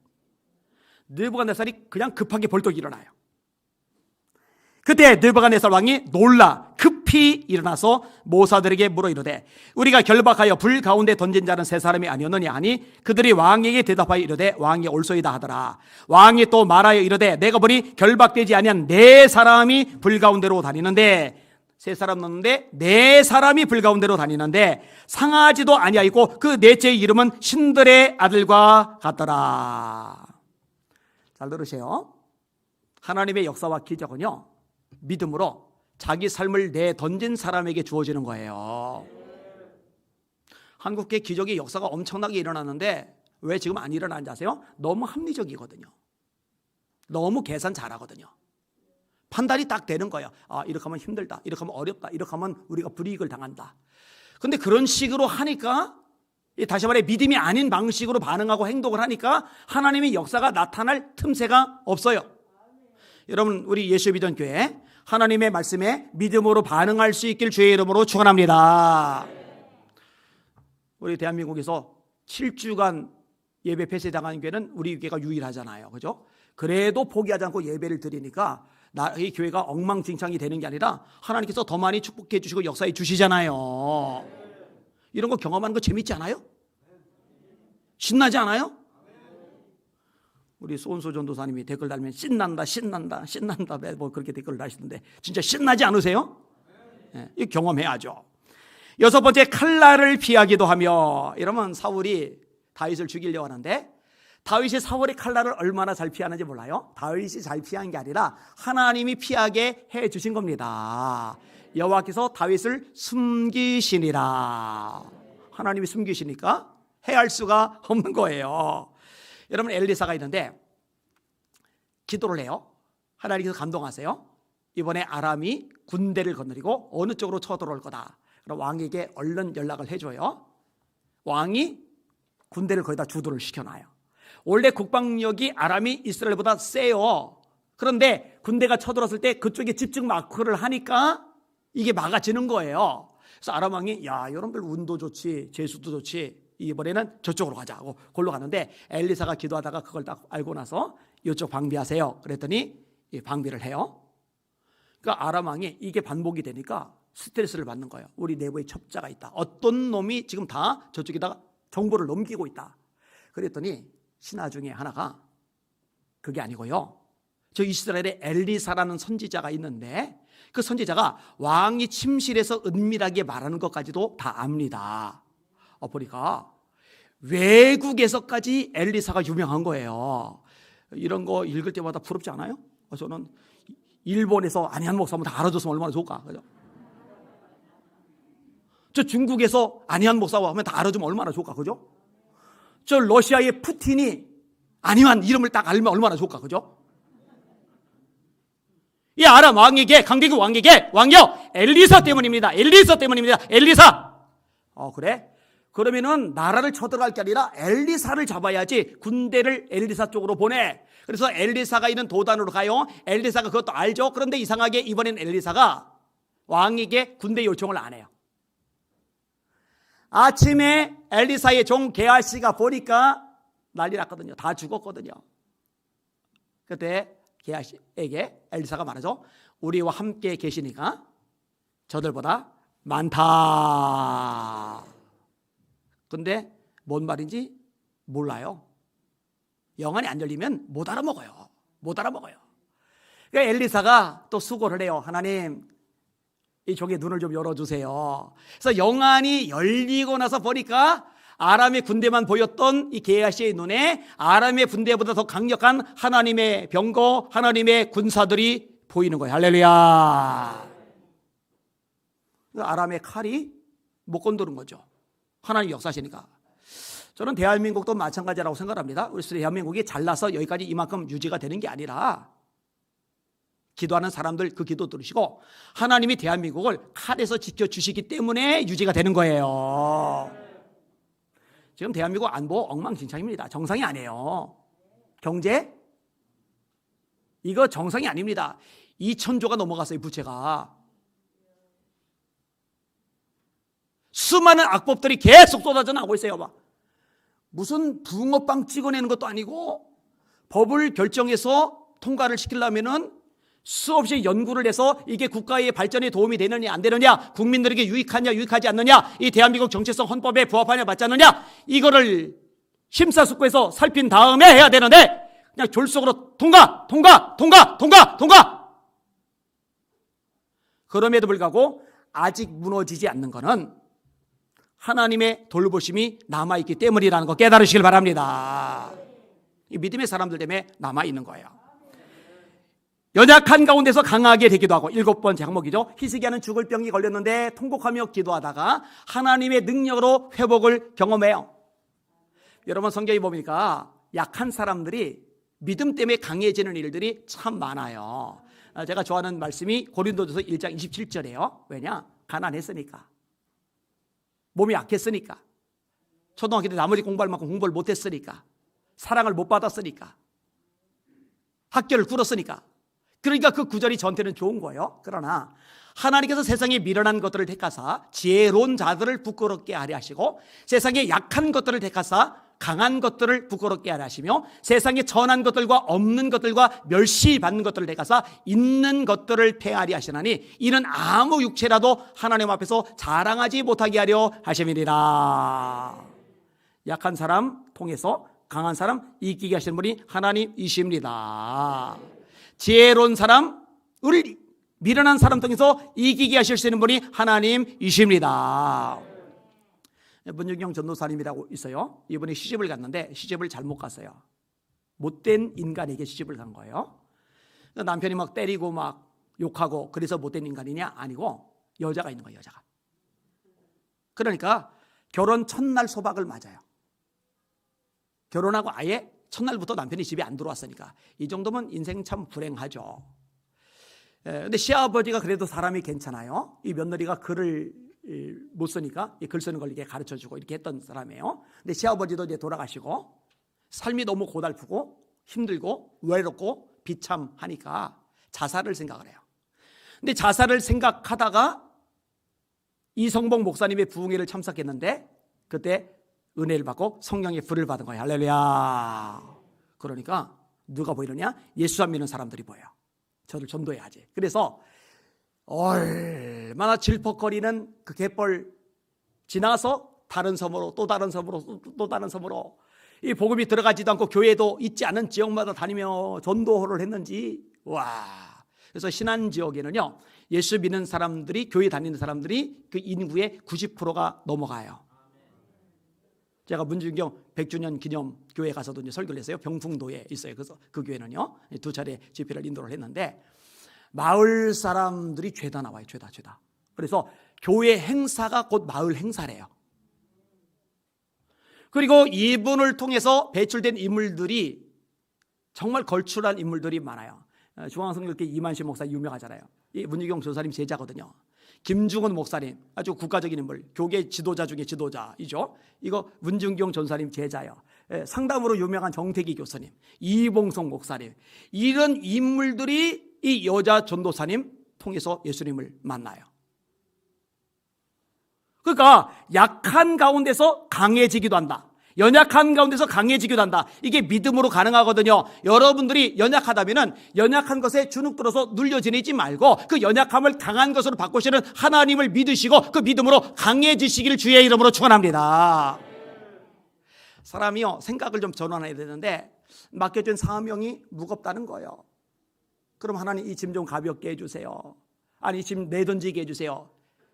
느부갓네살이 그냥 급하게 벌떡 일어나요. 그때 느부갓네살 왕이 놀라 급히 일어나서 모사들에게 물어 이르되 우리가 결박하여 불 가운데 던진 자는 3사람이 아니었느냐 하니 그들이 왕에게 대답하여 이르되 왕이 옳소이다 하더라. 왕이 또 말하여 이르되 내가 보니 결박되지 아니한 4사람이 불 가운데로 다니는데 3사람 넣는데 4사람이 불 가운데로 다니는데 상하지도 아니하였고 그 넷째의 이름은 신들의 아들과 같더라. 잘 들으세요. 하나님의 역사와 기적은요, 믿음으로 자기 삶을 내던진 사람에게 주어지는 거예요. 한국의 기적의 역사가 엄청나게 일어나는데 왜 지금 안 일어나는지 아세요? 너무 합리적이거든요. 너무 계산 잘하거든요. 판단이 딱 되는 거예요. 아, 이렇게 하면 힘들다, 이렇게 하면 어렵다, 이렇게 하면 우리가 불이익을 당한다. 근데 그런 식으로 하니까, 다시 말해 믿음이 아닌 방식으로 반응하고 행동을 하니까 하나님의 역사가 나타날 틈새가 없어요. 여러분, 우리 예수 믿은 교회 하나님의 말씀에 믿음으로 반응할 수 있길 주의 이름으로 축원합니다. 우리 대한민국에서 7주간 예배 폐쇄당한 교회는 우리 교회가 유일하잖아요. 그죠? 그래도 포기하지 않고 예배를 드리니까 이 교회가 엉망진창이 되는 게 아니라 하나님께서 더 많이 축복해 주시고 역사해 주시잖아요. 이런 거 경험하는 거 재밌지 않아요? 신나지 않아요? 우리 소은소 전도사님이 댓글 달면 신난다 뭐 그렇게 댓글을 다시던데 진짜 신나지 않으세요? 네, 이 경험해야죠. 6번째, 칼날을 피하기도 하며. 이러면 사울이 다윗을 죽이려고 하는데 다윗이 사울의 칼날을 얼마나 잘 피하는지 몰라요? 다윗이 잘 피한 게 아니라 하나님이 피하게 해 주신 겁니다. 여호와께서 다윗을 숨기시니라. 하나님이 숨기시니까 해할 수가 없는 거예요. 여러분, 엘리사가 있는데 기도를 해요. 하나님께서 감동하세요. 이번에 아람이 군대를 거느리고 어느 쪽으로 쳐들어올 거다. 그럼 왕에게 얼른 연락을 해줘요. 왕이 군대를 거기다 주도를 시켜놔요. 원래 국방력이 아람이 이스라엘보다 세요. 그런데 군대가 쳐들어왔을 때 그쪽에 집중 마크를 하니까 이게 막아지는 거예요. 그래서 아람 왕이 야, 여러분들 운도 좋지, 재수도 좋지, 이번에는 저쪽으로 가자고 골로 가는데 엘리사가 기도하다가 그걸 딱 알고 나서 이쪽 방비하세요. 그랬더니 방비를 해요. 그러니까 아람 왕이 이게 반복이 되니까 스트레스를 받는 거예요. 우리 내부에 첩자가 있다. 어떤 놈이 지금 다 저쪽에다가 정보를 넘기고 있다. 그랬더니 신하 중에 하나가 그게 아니고요, 저 이스라엘에 엘리사라는 선지자가 있는데 그 선지자가 왕이 침실에서 은밀하게 말하는 것까지도 다 압니다. 보니까 외국에서까지 엘리사가 유명한 거예요. 이런 거 읽을 때마다 부럽지 않아요? 저는 일본에서 안희한 목사면 다 알아줬으면 얼마나 좋을까, 그죠? 저 중국에서 안희한 목사와 하면 다 알아주면 얼마나 좋을까, 그죠? 저 러시아의 푸틴이 안희한 이름을 딱 알면 얼마나 좋을까, 그죠? 이 아람 왕에게, 강대국 왕에게 왕이요, 엘리사 때문입니다. 엘리사 때문입니다. 엘리사. 그래? 그러면은 나라를 쳐들어갈 게 아니라 엘리사를 잡아야지. 군대를 엘리사 쪽으로 보내. 그래서 엘리사가 있는 도단으로 가요. 엘리사가 그것도 알죠. 그런데 이상하게 이번엔 엘리사가 왕에게 군대 요청을 안 해요. 아침에 엘리사의 종 게하시가 보니까 난리 났거든요. 다 죽었거든요. 그때 게하시에게 엘리사가 말하죠. 우리와 함께 계시니까 저들보다 많다. 근데 뭔 말인지 몰라요. 영안이 안 열리면 못 알아먹어요. 못 알아먹어요. 그러니까 엘리사가 또 수고를 해요. 하나님, 이 종의 눈을 좀 열어주세요. 그래서 영안이 열리고 나서 보니까 아람의 군대만 보였던 이 게하시의 눈에 아람의 군대보다 더 강력한 하나님의 병거, 하나님의 군사들이 보이는 거예요. 할렐루야. 아람의 칼이 못 건드는 거죠. 하나님 역사시니까. 저는 대한민국도 마찬가지라고 생각합니다. 우리 대한민국이 잘나서 여기까지 이만큼 유지가 되는 게 아니라 기도하는 사람들 그 기도 들으시고 하나님이 대한민국을 칼에서 지켜주시기 때문에 유지가 되는 거예요. 지금 대한민국 안보 엉망진창입니다. 정상이 아니에요. 경제? 이거 정상이 아닙니다. 2,000조가 넘어갔어요, 부채가. 수많은 악법들이 계속 쏟아져 나오고 있어요. 막. 무슨 붕어빵 찍어내는 것도 아니고 법을 결정해서 통과를 시키려면은 수없이 연구를 해서 이게 국가의 발전에 도움이 되느냐 안 되느냐, 국민들에게 유익하냐 유익하지 않느냐, 이 대한민국 정체성 헌법에 부합하냐 맞지 않느냐, 이거를 심사숙고해서 살핀 다음에 해야 되는데 그냥 졸속으로 통과. 그럼에도 불구하고 아직 무너지지 않는 것은 하나님의 돌보심이 남아있기 때문이라는 거 깨달으시길 바랍니다. 이 믿음의 사람들 때문에 남아있는 거예요. 연약한 가운데서 강하게 되기도 하고, 7번째 항목이죠. 히스기야는 죽을 병이 걸렸는데 통곡하며 기도하다가 하나님의 능력으로 회복을 경험해요. 여러분 성경에 보니까 약한 사람들이 믿음 때문에 강해지는 일들이 참 많아요. 제가 좋아하는 말씀이 고린도전서 1장 27절이에요. 왜냐? 가난했으니까. 몸이 약했으니까. 초등학교 때 나머지 공부할 만큼 공부를 못했으니까. 사랑을 못 받았으니까. 학교를 꿇었으니까. 그러니까 그 구절이 저한테는 좋은 거예요. 그러나 하나님께서 세상에 미련한 것들을 택하사 지혜로운 자들을 부끄럽게 하려 하시고, 세상에 약한 것들을 택하사 강한 것들을 부끄럽게 하려 하시며, 세상에 전한 것들과 없는 것들과 멸시받는 것들을 택하사 있는 것들을 폐하려 하시나니 이는 아무 육체라도 하나님 앞에서 자랑하지 못하게 하려 하심이니라. 약한 사람 통해서 강한 사람 이기게 하시는 분이 하나님이십니다. 지혜로운 사람을 미련한 사람 통해서 이기게 하실 수 있는 분이 하나님이십니다. 문유경 전도사님이라고 있어요. 이분이 시집을 갔는데 시집을 잘못 갔어요. 못된 인간에게 시집을 간 거예요. 남편이 막 때리고 막 욕하고 그래서 못된 인간이냐? 아니고 여자가 있는 거예요. 여자가. 그러니까 결혼 첫날 소박을 맞아요. 결혼하고 아예 첫날부터 남편이 집에 안 들어왔으니까 이 정도면 인생 참 불행하죠. 근데 시아버지가 그래도 사람이 괜찮아요. 이 며느리가 그를 못 쓰니까 글 쓰는 걸 이렇게 가르쳐주고 이렇게 했던 사람이에요. 근데 시아버지도 이제 돌아가시고 삶이 너무 고달프고 힘들고 외롭고 비참하니까 자살을 생각을 해요. 근데 자살을 생각하다가 이성봉 목사님의 부흥회를 참석했는데 그때 은혜를 받고 성령의 불을 받은 거예요. 할렐루야. 그러니까 누가 보이느냐? 예수 안 믿는 사람들이 보여요. 저를 전도해야지. 그래서 얼마나 질퍽거리는 그 갯벌 지나서 다른 섬으로 또 다른 섬으로 또 다른 섬으로 이 복음이 들어가지도 않고 교회도 있지 않은 지역마다 다니며 전도를 했는지. 와. 그래서 신안 지역에는요 예수 믿는 사람들이 교회 다니는 사람들이 그 인구의 90%가 넘어가요. 제가 문중경 100주년 기념 교회 가서도 이제 설교를 했어요. 병풍도에 있어요. 그래서 그 교회는요 2차례 집회를 인도를 했는데 마을 사람들이 죄다 나와요. 죄다. 그래서 교회 행사가 곧 마을 행사래요. 그리고 이분을 통해서 배출된 인물들이 정말 걸출한 인물들이 많아요. 중앙성교회 이만시 목사 유명하잖아요. 이 문희경 전사님 제자거든요. 김중훈 목사님 아주 국가적인 인물, 교계 지도자 중에 지도자이죠. 이거 문중경 전사님 제자요. 상담으로 유명한 정태기 교수님, 이봉성 목사님, 이런 인물들이 이 여자 전도사님 통해서 예수님을 만나요. 그러니까 약한 가운데서 강해지기도 한다. 연약한 가운데서 강해지기도 한다. 이게 믿음으로 가능하거든요. 여러분들이 연약하다면 연약한 것에 주눅들어서 눌려 지내지 말고 그 연약함을 강한 것으로 바꾸시는 하나님을 믿으시고 그 믿음으로 강해지시기를 주의 이름으로 축원합니다. 사람이요 생각을 좀 전환해야 되는데 맡겨진 사명이 무겁다는 거예요. 그럼 하나님 이 짐 좀 가볍게 해주세요. 아니 짐 내던지게 해주세요.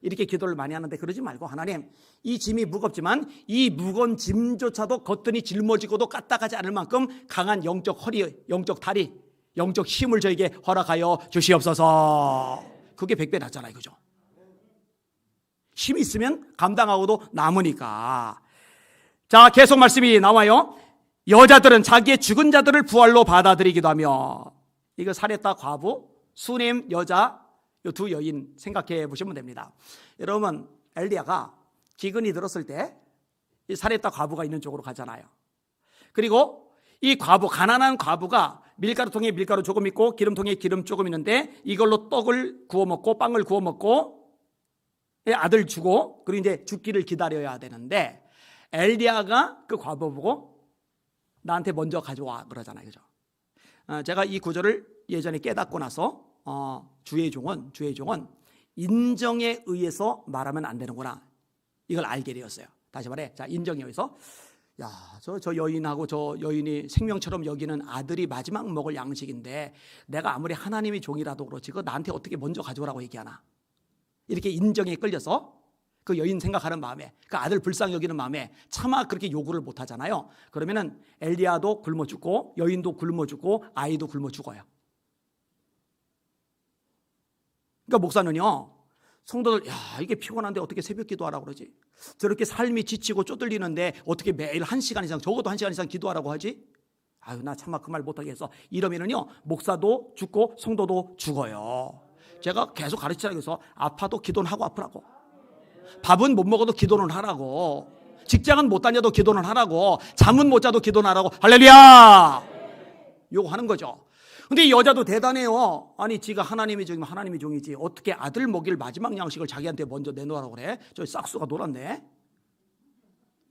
이렇게 기도를 많이 하는데 그러지 말고 하나님 이 짐이 무겁지만 이 무거운 짐조차도 겉더니 짊어지고도 까딱하지 않을 만큼 강한 영적 허리, 영적 다리, 영적 힘을 저에게 허락하여 주시옵소서. 그게 100배 낫잖아요. 그죠? 힘이 있으면 감당하고도 남으니까. 자, 계속 말씀이 나와요. 여자들은 자기의 죽은 자들을 부활로 받아들이기도 하며. 이거 사렙다 과부, 수넴 여자, 이 두 여인 생각해 보시면 됩니다. 여러분 엘리야가 기근이 들었을 때 이 사렙다 과부가 있는 쪽으로 가잖아요. 그리고 이 과부, 가난한 과부가 밀가루통에 밀가루 조금 있고 기름통에 기름 조금 있는데 이걸로 떡을 구워 먹고 빵을 구워 먹고 아들 주고 그리고 이제 죽기를 기다려야 되는데 엘리야가 그 과부 보고 나한테 먼저 가져와 그러잖아요. 그죠? 제가 이 구절을 예전에 깨닫고 나서 주의 종은 인정에 의해서 말하면 안 되는구나 이걸 알게 되었어요. 다시 말해, 자 인정에 의해서 저 여인하고 저 여인이 생명처럼 여기는 아들이 마지막 먹을 양식인데 내가 아무리 하나님의 종이라도 그렇지 그거 나한테 어떻게 먼저 가져오라고 얘기하나 이렇게 인정에 끌려서 그 여인 생각하는 마음에 그 아들 불쌍히 여기는 마음에 차마 그렇게 요구를 못 하잖아요. 그러면은 엘리야도 굶어 죽고 여인도 굶어 죽고 아이도 굶어 죽어요. 그러니까 목사는요 성도들 이게 피곤한데 어떻게 새벽 기도하라고 그러지? 저렇게 삶이 지치고 쪼들리는데 어떻게 매일 1시간 이상 적어도 1시간 이상 기도하라고 하지? 나 참아 그 말 못하겠어. 이러면은요 목사도 죽고 성도도 죽어요. 제가 계속 가르치라고 해서 아파도 기도는 하고 아프라고, 밥은 못 먹어도 기도는 하라고, 직장은 못 다녀도 기도는 하라고, 잠은 못 자도 기도는 하라고. 할렐루야. 요거 하는 거죠. 근데 이 여자도 대단해요. 아니 지가 하나님의 종이면 하나님의 종이지 어떻게 아들 먹일 마지막 양식을 자기한테 먼저 내놓으라고 그래? 저 싹수가 놀았네.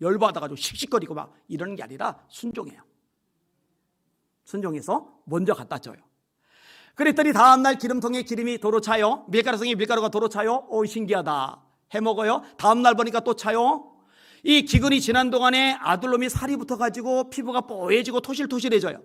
열받아가지고 씩씩거리고 막 이러는 게 아니라 순종해요. 순종해서 먼저 갖다 줘요. 그랬더니 다음날 기름통에 기름이 도로 차요. 밀가루통에 밀가루가 도로 차요. 오 신기하다. 해먹어요. 다음날 보니까 또 차요. 이 기근이 지난 동안에 아들놈이 살이 붙어가지고 피부가 뽀얘지고 토실토실해져요.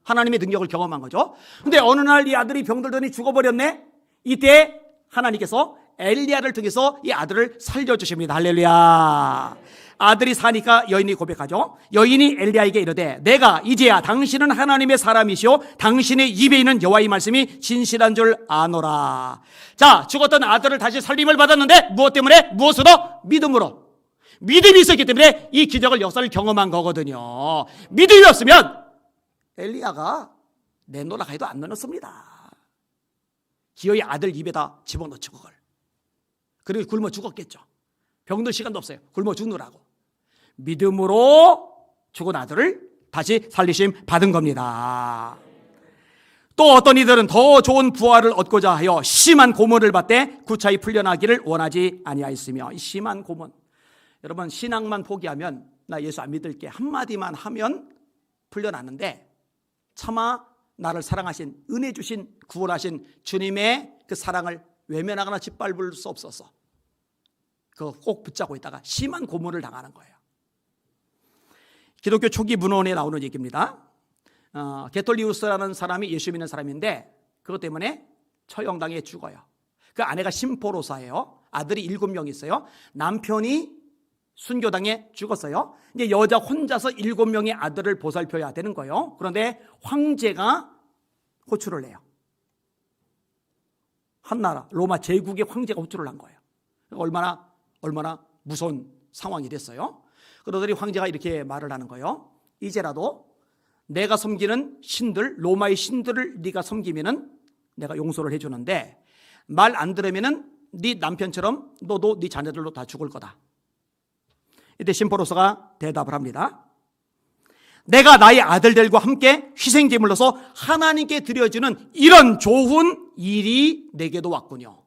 하나님의 능력을 경험한 거죠. 근데 어느 날 이 아들이 병들더니 죽어버렸네. 이때 하나님께서 엘리야를 통해서 이 아들을 살려주십니다. 할렐루야. 아들이 사니까 여인이 고백하죠. 여인이 엘리야에게 이르되 내가 이제야 당신은 하나님의 사람이시오 당신의 입에 있는 여호와의 말씀이 진실한 줄 아노라. 자, 죽었던 아들을 다시 살림을 받았는데 무엇 때문에? 무엇으로? 믿음으로. 믿음이 있었기 때문에 이 기적을 역사를 경험한 거거든요. 믿음이 없으면 엘리야가 내놓으라 해도 안 내놓습니다. 기어이 아들 입에다 집어넣죠. 그리고 굶어 죽었겠죠. 병들 시간도 없어요. 굶어 죽느라고. 믿음으로 죽은 아들을 다시 살리심 받은 겁니다. 또 어떤 이들은 더 좋은 부활을 얻고자 하여 심한 고문을 받되 구차히 풀려나기를 원하지 아니하였으며, 이 심한 고문, 여러분 신앙만 포기하면 나 예수 안 믿을게 한마디만 하면 풀려나는데, 차마 나를 사랑하신, 은혜 주신, 구원하신 주님의 그 사랑을 외면하거나 짓밟을 수 없어서 그거 꼭 붙잡고 있다가 심한 고문을 당하는 거예요. 기독교 초기 문헌에 나오는 얘기입니다. 게톨리우스라는 사람이 예수 믿는 사람인데 그것 때문에 처형당해 죽어요. 그 아내가 심포로사예요. 아들이 7명 있어요. 남편이 순교당해 죽었어요. 이제 여자 혼자서 7명의 아들을 보살펴야 되는 거예요. 그런데 황제가 호출을 해요. 한나라 로마 제국의 황제가 호출을 한 거예요. 얼마나 무서운 상황이 됐어요. 그러더니 황제가 이렇게 말을 하는 거예요. 이제라도 내가 섬기는 신들, 로마의 신들을 네가 섬기면은 내가 용서를 해주는데, 말 안 들으면은 네 남편처럼 너도 네 자녀들도 다 죽을 거다. 이때 심포로서가 대답을 합니다. 내가 나의 아들들과 함께 희생제물로서 하나님께 드려지는 이런 좋은 일이 내게도 왔군요.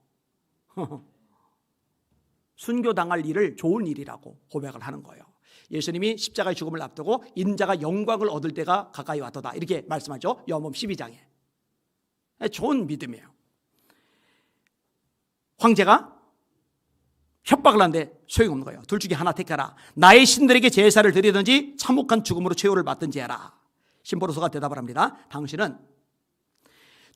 순교당할 일을 좋은 일이라고 고백을 하는 거예요. 예수님이 십자가의 죽음을 앞두고 인자가 영광을 얻을 때가 가까이 왔도다, 이렇게 말씀하죠. 요한복음 12장에. 좋은 믿음이에요. 황제가 협박을 하는데 소용없는 거예요. 둘 중에 하나 택하라. 나의 신들에게 제사를 드리든지 참혹한 죽음으로 최후를 받든지 해라. 심포로서가 대답을 합니다. 당신은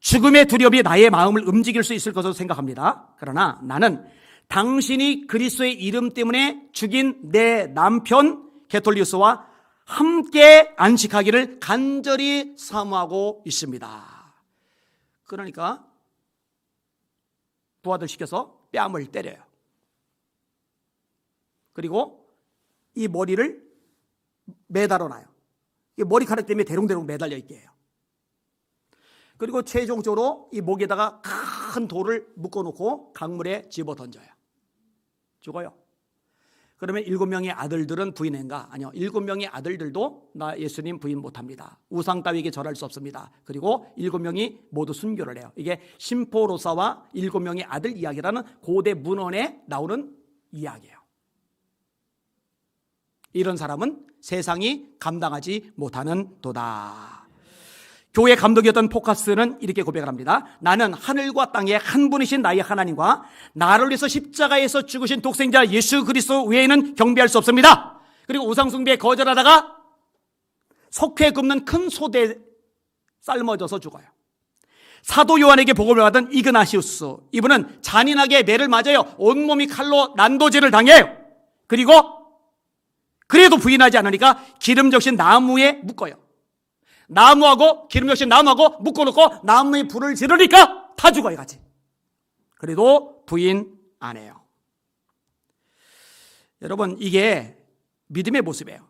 죽음의 두려움이 나의 마음을 움직일 수 있을 것으로 생각합니다. 그러나 나는 당신이 그리스도의 이름 때문에 죽인 내 남편 게톨리우스와 함께 안식하기를 간절히 사모하고 있습니다. 그러니까 부하들 시켜서 뺨을 때려요. 그리고 이 머리를 매달아 놔요. 이 머리카락 때문에 대롱대롱 매달려 있게 해요. 그리고 최종적으로 이 목에다가 큰 돌을 묶어놓고 강물에 집어 던져요. 죽어요. 그러면 7명의 아들들은 부인한가? 아니요. 7명의 아들들도 나 예수님 부인 못합니다. 우상 따위에게 절할 수 없습니다. 그리고 7명이 모두 순교를 해요. 이게 심포로사와 7명의 아들 이야기라는 고대 문헌에 나오는 이야기예요. 이런 사람은 세상이 감당하지 못하는 도다. 교회 감독이었던 포카스는 이렇게 고백을 합니다. 나는 하늘과 땅의 한 분이신 나의 하나님과 나를 위해서 십자가에서 죽으신 독생자 예수 그리스도 외에는 경배할 수 없습니다. 그리고 우상숭배에 거절하다가 석회에 굽는 큰 소대에 삶아져서 죽어요. 사도 요한에게 복음을 받은 이그나시우스, 이분은 잔인하게 매를 맞아요. 온몸이 칼로 난도질을 당해요. 그래도 부인하지 않으니까 기름 적신 나무에 묶어요. 나무하고 기름 적신 나무하고 묶어놓고 나무에 불을 지르니까 다 죽어요, 같이. 그래도 부인 안 해요. 여러분, 이게 믿음의 모습이에요.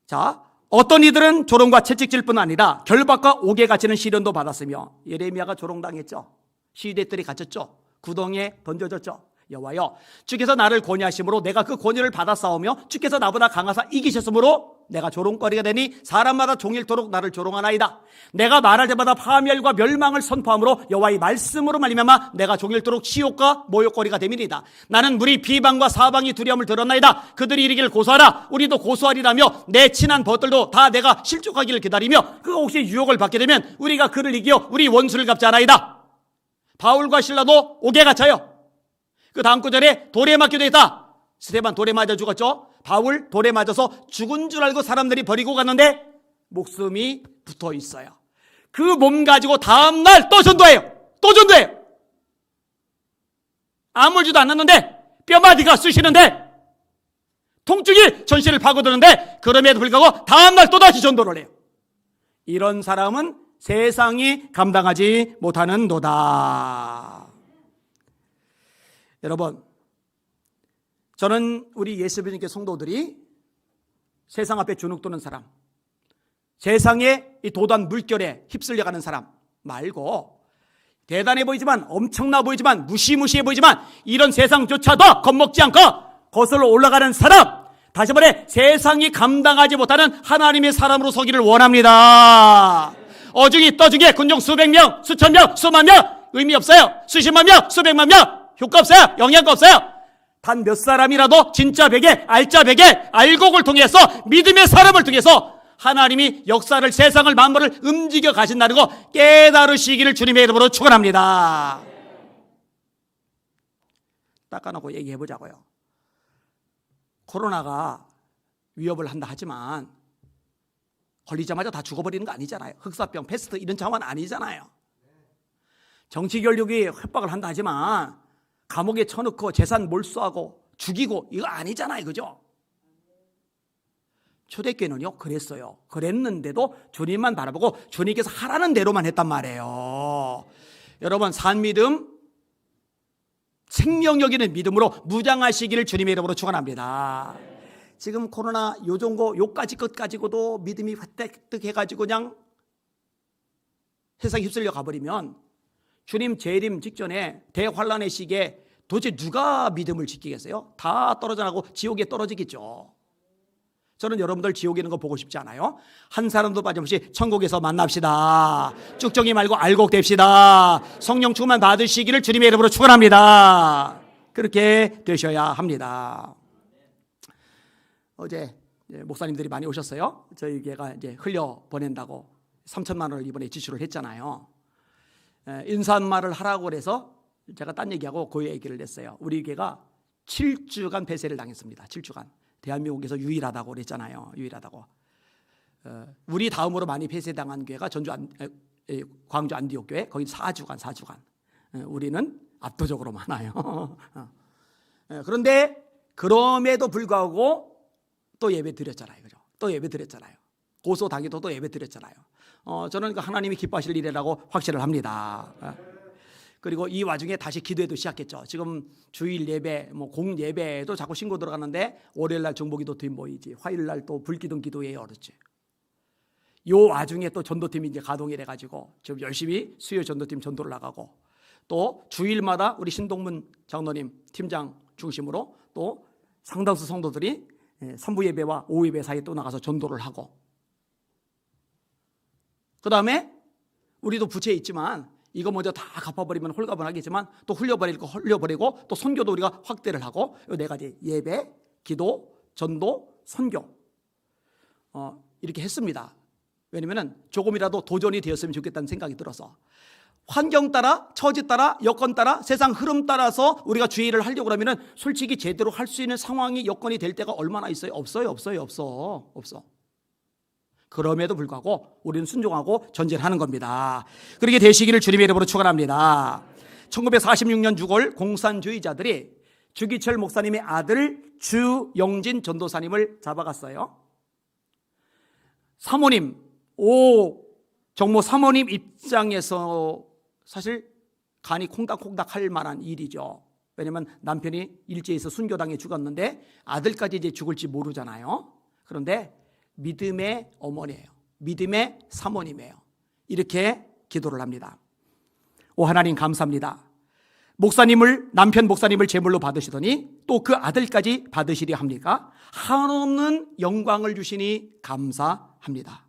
자, 어떤 이들은 조롱과 채찍질 뿐 아니라 결박과 옥에 갇히는 시련도 받았으며, 예레미야가 조롱당했죠. 시대들이 갇혔죠. 구덩이에 던져졌죠. 여호와여, 주께서 나를 권위하심으로 내가 그 권위를 받아 싸우며 주께서 나보다 강하사 이기셨으므로 내가 조롱거리가 되니 사람마다 종일토록 나를 조롱하나이다. 내가 말할 때마다 파멸과 멸망을 선포함으로 여호와의 말씀으로 말미암아 내가 종일토록 치욕과 모욕거리가 됨이니이다. 나는 무리 비방과 사방이 두려움을 들었나이다. 그들이 이르기를 고소하라. 우리도 고소하리라며 내 친한 벗들도 다 내가 실족하기를 기다리며 그가 혹시 유혹을 받게 되면 우리가 그를 이겨 우리 원수를 갚지 않아이다. 바울과 실라도 옥에 갇혀요. 그 다음 구절에 돌에 맞기도 했다. 스데반 돌에 맞아 죽었죠. 바울 돌에 맞아서 죽은 줄 알고 사람들이 버리고 갔는데 목숨이 붙어 있어요. 그 몸 가지고 다음날 또 전도해요. 아물지도 않았는데 뼈마디가 쑤시는데 통증이 전신을 파고드는데 그럼에도 불구하고 다음날 또다시 전도를 해요. 이런 사람은 세상이 감당하지 못하는도다. 여러분, 저는 우리 예수 믿는 성도들이 세상 앞에 주눅드는 사람, 세상의 이 도단 물결에 휩쓸려가는 사람 말고 대단해 보이지만, 엄청나 보이지만, 무시무시해 보이지만 이런 세상조차도 겁먹지 않고 거슬러 올라가는 사람, 다시 말해 세상이 감당하지 못하는 하나님의 사람으로 서기를 원합니다. 어중이 떠중이 군중 수백 명, 수천 명, 수만 명 의미 없어요. 수십만 명, 수백만 명 효과 없어요. 영향가 없어요. 단 몇 사람이라도 진짜 베개, 알짜 베개, 알곡을 통해서 믿음의 사람을 통해서 하나님이 역사를, 세상을, 만물을 움직여 가신다는 거 깨달으시기를 주님의 이름으로 축원합니다. 닦아놓고 얘기해 보자고요. 코로나가 위협을 한다 하지만 걸리자마자 다 죽어버리는 거 아니잖아요. 흑사병, 패스트 이런 상황은 아니잖아요. 정치 권력이 협박을 한다 하지만 감옥에 쳐넣고 재산 몰수하고 죽이고 이거 아니잖아요. 그죠? 초대교회는요 그랬어요. 그랬는데도 주님만 바라보고 주님께서 하라는 대로만 했단 말이에요. 여러분, 산 믿음, 생명 여기는 믿음으로 무장하시기를 주님의 이름으로 축원합니다. 지금 코로나 요정고 요까지 것 가지고도 믿음이 획득 해가지고 그냥 세상에 휩쓸려 가버리면 주님 재림 직전에 대환란의 시기에 도대체 누가 믿음을 지키겠어요? 다 떨어져 나가고 지옥에 떨어지겠죠. 저는 여러분들 지옥에 있는 거 보고 싶지 않아요. 한 사람도 빠짐없이 천국에서 만납시다. 쭉정이 말고 알곡 됩시다. 성령 충만 받으시기를 주님의 이름으로 축원합니다. 그렇게 되셔야 합니다. 어제 목사님들이 많이 오셨어요. 저희 교회가 이제 흘려 보낸다고 3천만 원을 이번에 지출을 했잖아요. 인사말을 하라고 그래서 제가 딴 얘기하고 그 얘기를 했어요. 우리 교회가 7주간 폐쇄를 당했습니다. 7주간. 대한민국에서 유일하다고 그랬잖아요. 유일하다고. 우리 다음으로 많이 폐쇄당한 교회가 광주 안디옥 교회. 거기 4주간. 우리는 압도적으로 많아요. 그런데 그럼에도 불구하고 또 예배 드렸잖아요. 그죠? 또 예배 드렸잖아요. 고소당해도 또 예배 드렸잖아요. 저는 하나님이 기뻐하실 일이라고 확신을 합니다. 그리고 이 와중에 다시 기도회도 시작했죠. 지금 주일 예배, 공 예배에도 자꾸 신고 들어가는데 월요일날 중보기도 팀 모이지, 화요일날 또 불기둥 기도회에 오르지. 요 와중에 또 전도팀이 이제 가동이 돼가지고 지금 열심히 수요 전도팀 전도를 나가고, 또 주일마다 우리 신동문 장로님 팀장 중심으로 또 상당수 성도들이 3부 예배와 오후 예배 사이에 또 나가서 전도를 하고, 그 다음에 우리도 부채 있지만 이거 먼저 다 갚아버리면 홀가분하겠지만 또 흘려버리고 또 선교도 우리가 확대를 하고, 이 네 가지 예배, 기도, 전도, 선교 이렇게 했습니다. 왜냐하면 조금이라도 도전이 되었으면 좋겠다는 생각이 들어서, 환경 따라, 처지 따라, 여건 따라, 세상 흐름 따라서 우리가 주의 일을 하려고 하면 솔직히 제대로 할 수 있는 상황이, 여건이 될 때가 얼마나 있어요? 없어. 그럼에도 불구하고 우리는 순종하고 전진하는 겁니다. 그렇게 되시기를 주님의 이름으로 축원합니다. 1946년 6월 공산주의자들이 주기철 목사님의 아들 주영진 전도사님을 잡아갔어요. 사모님, 정모 사모님 입장에서 사실 간이 콩닥콩닥 할 만한 일이죠. 왜냐하면 남편이 일제에서 순교당해 죽었는데 아들까지 이제 죽을지 모르잖아요. 그런데 믿음의 어머니예요. 믿음의 사모님이에요. 이렇게 기도를 합니다. 오 하나님 감사합니다. 남편 목사님을 제물로 받으시더니 또 그 아들까지 받으시려 합니까? 한없는 영광을 주시니 감사합니다.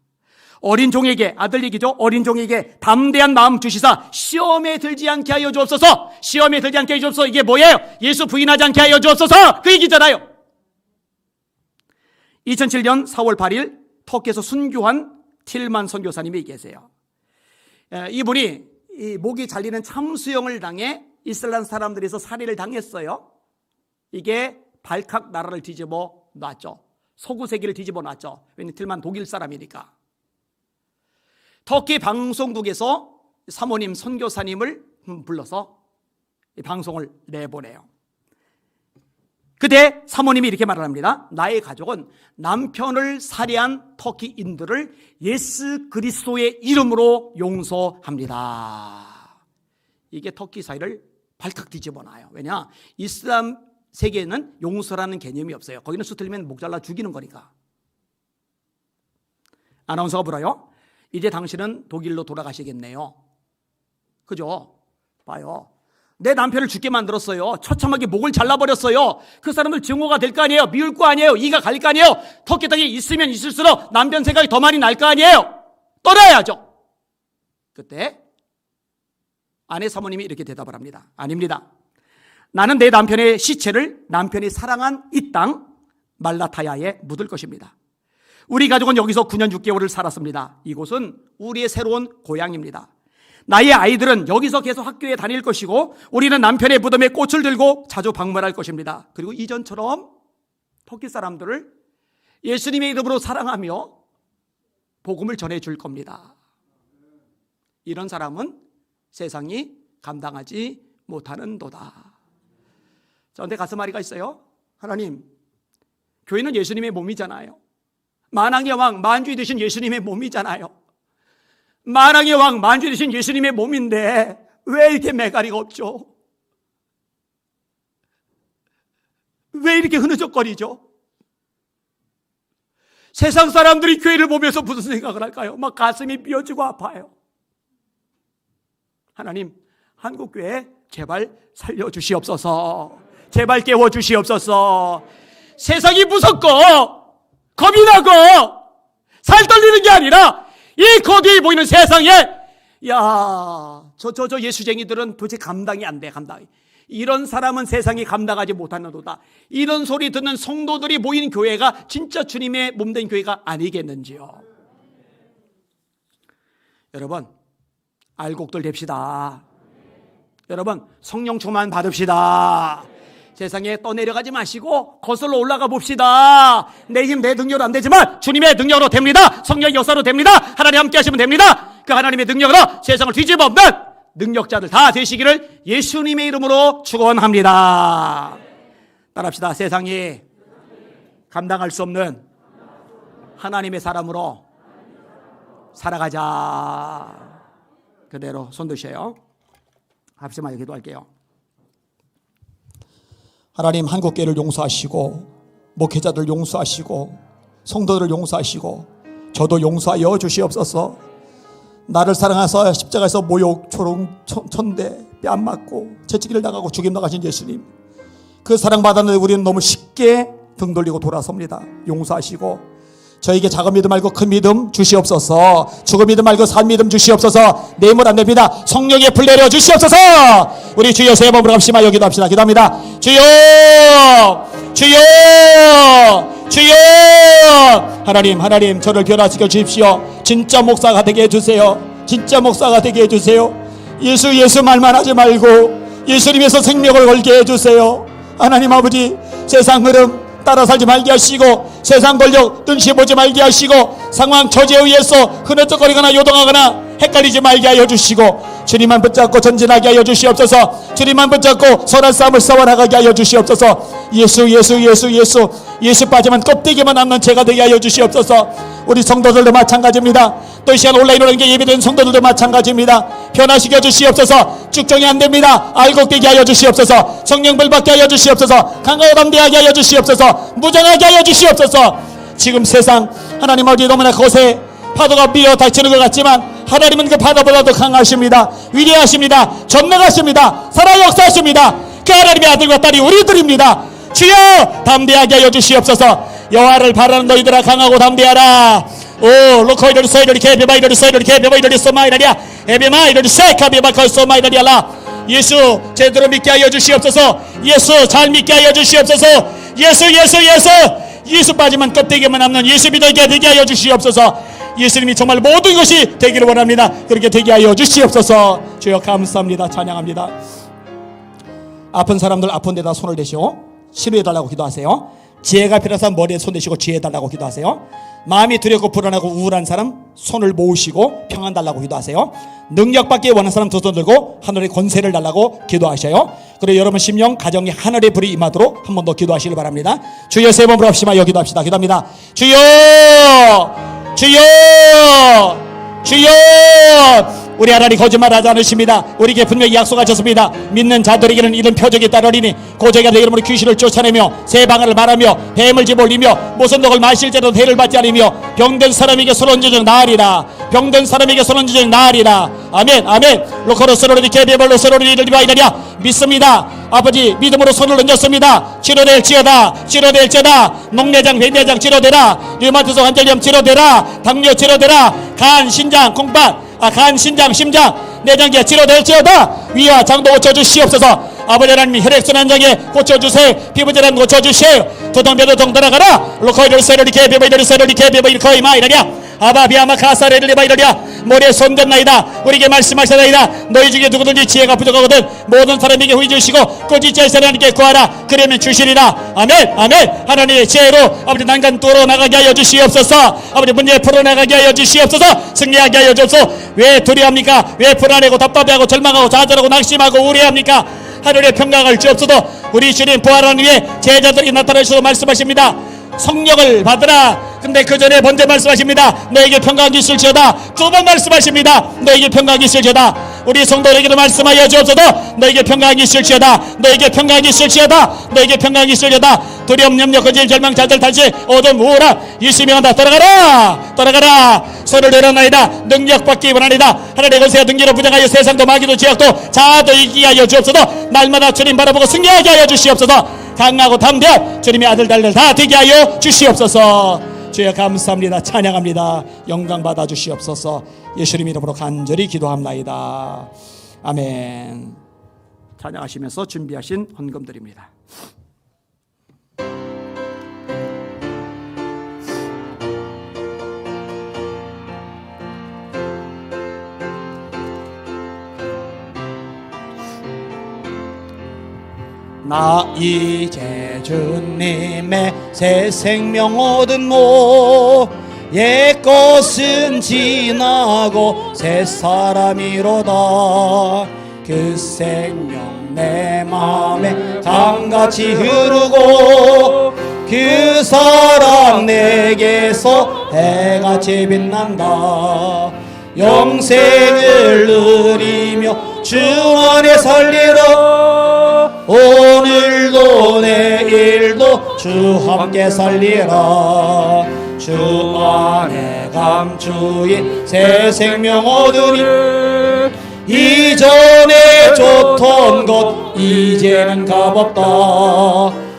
어린 종에게, 아들 얘기죠. 어린 종에게 담대한 마음 주시사 시험에 들지 않게 하여 주옵소서. 시험에 들지 않게 하여 주옵소서. 이게 뭐예요? 예수 부인하지 않게 하여 주옵소서. 그 얘기잖아요. 2007년 4월 8일 터키에서 순교한 틸만 선교사님이 계세요. 이분이 목이 잘리는 참수형을 당해 이슬람 사람들에서 살해를 당했어요. 이게 발칵 나라를 뒤집어 놨죠. 서구 세계를 뒤집어 놨죠. 왜냐하면 틸만 독일 사람이니까. 터키 방송국에서 사모님 선교사님을 불러서 방송을 내보내요. 그때 사모님이 이렇게 말을 합니다. 나의 가족은 남편을 살해한 터키인들을 예수 그리스도의 이름으로 용서합니다. 이게 터키 사회를 발칵 뒤집어 놔요. 왜냐? 이슬람 세계에는 용서라는 개념이 없어요. 거기는 수틀리면 목 잘라 죽이는 거니까. 아나운서가 물어요. 이제 당신은 독일로 돌아가시겠네요. 그죠? 봐요. 내 남편을 죽게 만들었어요. 처참하게 목을 잘라버렸어요. 그 사람들 증오가 될 거 아니에요. 미울 거 아니에요. 이가 갈 거 아니에요. 터키탕에 있으면 있을수록 남편 생각이 더 많이 날 거 아니에요. 떠나야죠. 그때 아내 사모님이 이렇게 대답을 합니다. 아닙니다. 나는 내 남편의 시체를 남편이 사랑한 이 땅 말라타야에 묻을 것입니다. 우리 가족은 여기서 9년 6개월을 살았습니다. 이곳은 우리의 새로운 고향입니다. 나의 아이들은 여기서 계속 학교에 다닐 것이고 우리는 남편의 무덤에 꽃을 들고 자주 방문할 것입니다. 그리고 이전처럼 터키 사람들을 예수님의 이름으로 사랑하며 복음을 전해줄 겁니다. 이런 사람은 세상이 감당하지 못하는도다. 저한테 가슴앓이가 있어요. 하나님, 교회는 예수님의 몸이잖아요. 만왕의 왕 만주이 되신 예수님의 몸이잖아요. 만왕의 왕 만주이 되신 예수님의 몸인데 왜 이렇게 매가리가 없죠? 왜 이렇게 흐느적거리죠? 세상 사람들이 교회를 보면서 무슨 생각을 할까요? 막 가슴이 삐어지고 아파요. 하나님, 한국교회 제발 살려주시옵소서. 제발 깨워주시옵소서. 세상이 무섭고 겁이 나고 살 떨리는 게 아니라 이 거대해 보이는 세상에 저 예수쟁이들은 도대체 감당이 안 돼. 감당이. 이런 사람은 세상이 감당하지 못하는도다. 이런 소리 듣는 성도들이 모인 교회가 진짜 주님의 몸된 교회가 아니겠는지요. 여러분, 알곡들 됩시다. 여러분, 성령 충만 받읍시다. 세상에 떠내려가지 마시고 거슬러 올라가 봅시다. 내 힘, 내 능력으로 안 되지만 주님의 능력으로 됩니다. 성령의 역사로 됩니다. 하나님 함께 하시면 됩니다. 그 하나님의 능력으로 세상을 뒤집어 엎는 능력자들 다 되시기를 예수님의 이름으로 축원합니다. 따라합시다. 세상이 감당할 수 없는 하나님의 사람으로 살아가자. 그대로 손 드셔요. 합심하여 기도할게요. 하나님, 한국교회를 용서하시고 목회자들 용서하시고 성도들을 용서하시고 저도 용서하여 주시옵소서. 나를 사랑하사 십자가에서 모욕, 조롱, 천대, 뺨 맞고 채찍기를 당하고 죽임 당하신 예수님, 그 사랑받았는데 우리는 너무 쉽게 등 돌리고 돌아섭니다. 용서하시고 저에게 작은 믿음 말고 큰 믿음 주시옵소서. 죽은 믿음 말고 산 믿음 주시옵소서. 내물 안 됩니다. 성령의 불 내려 주시옵소서. 우리 주여 세 번으로 합시다. 기도합시다. 기도합니다. 주여, 주여, 주여. 하나님 저를 변화시켜 주십시오. 진짜 목사가 되게 해주세요. 진짜 목사가 되게 해주세요. 예수 말만 하지 말고 예수님에서 생명을 걸게 해주세요. 하나님 아버지, 세상 흐름 따라 살지 말게 하시고 세상 권력 눈치 보지 말게 하시고 상황 처지에 의해서 흐느적거리거나 요동하거나 헷갈리지 말게 하여 주시고 주님만 붙잡고 전진하게 하여 주시옵소서. 주님만 붙잡고 선한 싸움을 싸워나가게 하여 주시옵소서. 예수 빠지면 껍데기만 남는 죄가 되게 하여 주시옵소서. 우리 성도들도 마찬가지입니다. 또 이 시간 온라인으로 예배된 성도들도 마찬가지입니다. 변화시켜 주시옵소서. 쭉정이 안 됩니다. 알곡되게 하여 주시옵소서. 성령불 받게 하여 주시옵소서. 강하고 담대하게 하여 주시옵소서. 무장하게 하여 주시옵소서. 지금 세상 하나님 아버지 너무나 거세 파도가 미어 닥치는 것 같지만 하나님은 그 바다보다도 강하십니다. 위대하십니다. 전능하십니다. 살아 역사하십니다. 그 하나님의 아들과 딸이 우리들입니다. 주여 담대하게 하여 주시옵소서. 여호와를 바라는 너희들아 강하고 담대하라. 오 로코이들 소이들 개비바이들 소이들 개비바이들 소마이라리아 에비마이들 세카비바카 소마이라리아라. 예수 제대로 믿게 하여 주시옵소서. 예수 잘 믿게 하여 주시옵소서. 예수 빠지면 껍데기만 남는 예수 믿어게 되게 하여 주시옵소서. 예수님이 정말 모든 것이 되기를 원합니다. 그렇게 되게 하여 주시옵소서. 주여 감사합니다. 찬양합니다. 아픈 사람들 아픈 데다 손을 대시오. 치료해달라고 기도하세요. 지혜가 필요한 사람 머리에 손 대시고 지혜해달라고 기도하세요. 마음이 두렵고 불안하고 우울한 사람 손을 모으시고 평안 달라고 기도하세요. 능력받기 원하는 사람 두 손 들고 하늘의 권세를 달라고 기도하셔요. 그리고 여러분 심령 가정에 하늘의 불이 임하도록 한 번 더 기도하시길 바랍니다. 주여 세 번으로 합시다. 기도합니다. 주여, 주여, 주여, 우리 하나님 거짓말하지 않으십니다. 우리에게 분명히 약속하셨습니다. 믿는 자들에게는 이런 표적이 따르리니 고저희가 내 이름으로 귀신을 쫓아내며 새 방언을 말하며 뱀을 집어올리며 무슨 독을 마실지라도 해를 받지 않으며 병든 사람에게 손 얹어주는 나으리라. 병든 사람에게 손 얹어주는 나으리라. 아멘 아멘. 로코로스로리 케비벌로스로리 리바이다리아. 믿습니다. 아버지 믿음으로 손을 얹었습니다. 치료될지어다. 치료될지어다. 녹내장 폐내장 치료되라. 류마티스 관절염 치료되라. 당뇨 치료되라. 간 신장 콩팥 간, 신장, 심장, 내장계 치료될지어다. 위와 장도 고쳐주시옵소서. 아버지 하나님 혈액순환 장애 고쳐주세요. 피부질환 고쳐주세요. 두통배도 동돌아가라. 로코이를 세로리케 비바이더리 세로리케 비바이더리 마이라냐. 아바비아마 카사레를 리바이더리아. 모래 손댔나이다. 우리에게 말씀하시나이다. 너희 중에 누구든지 지혜가 부족하거든 모든 사람에게 후히 주시고 꾸짖지 않으시는 하나님께 구하라. 그러면 주시리라. 아멘 아멘. 하나님의 지혜로 아버지 난간 뚫어 나가게 하여 주시옵소서. 아버지 문제 풀어나가게 하여 주시옵소서. 승리하게 하여 주옵소서. 왜 두려워합니까? 왜 불안하고 답답해하고 절망하고 좌절하고 낙심하고 우려합니까? 하늘의 평강을 주옵소서. 우리 주님 부활한 후에 제자들이 나타나셔서 말씀하십니다. 성령을 받으라. 근데 그 전에 먼저 말씀하십니다. 너에게 평강이 있을지어다. 두 번 말씀하십니다. 너에게 평강이 있을지어다. 우리 성도에게도 말씀하여 주옵소서. 너에게 평강이 있을지어다. 너에게 평강이 있을지어다. 너에게 평강이 있을지어다. 두려움 염려 거짓 절망 좌절 단시 어둠 우울함 일시명한다. 떠나가라 떠나가라. 손을 내려나이다. 능력받기 원하니다. 하나님의 권세와 등기로 부정하여 세상도 마귀도 지역도 자아도 이기게 하여 주옵소서. 날마다 주님 바라보고 승리하게 하여 주시옵소서. 강하고 담대한 주님의 아들들을 다 되게 하여 주시옵소서. 주여 감사합니다. 찬양합니다. 영광 받아 주시옵소서. 예수님 이름으로 간절히 기도합나이다. 아멘. 찬양하시면서 준비하신 헌금 드립니다. 나 이제 주님의 새 생명 얻은 모 옛것은 지나고 새 사람이로다. 그 생명 내 맘에 강같이 흐르고 그 사랑 내게서 해같이 빛난다. 영생을 누리며 주 안에 살리라. 오늘도 내일도 주 함께 살리라. 주 안에 감추인 새 생명 얻으니 이전에 좋던 것 이제는 값없다.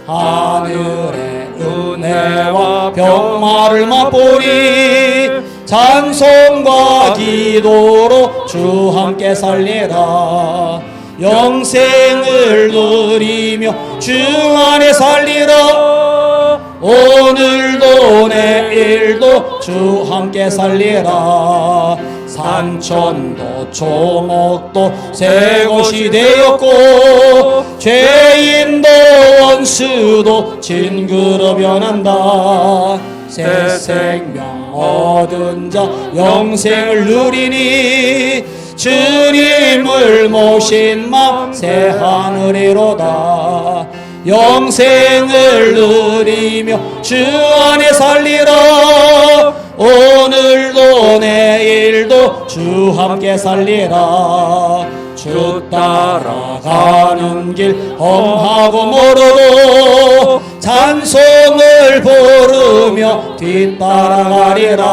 하늘의 은혜와 병마를 맛보니 찬송과 기도로 주 함께 살리라. 영생을 누리며 주 안에 살리라. 오늘도 내일도 주 함께 살리라. 산천도 초목도 새 곳이 되었고 죄인도 원수도 진그로 변한다. 새 생명 얻은 자 영생을 누리니 주님을 모신 맘 새 하늘이로다. 영생을 누리며 주 안에 살리라. 오늘도 내일도 주 함께 살리라. 주 따라가는 길 험하고 멀어도 찬송을 부르며 뒤따라가리라.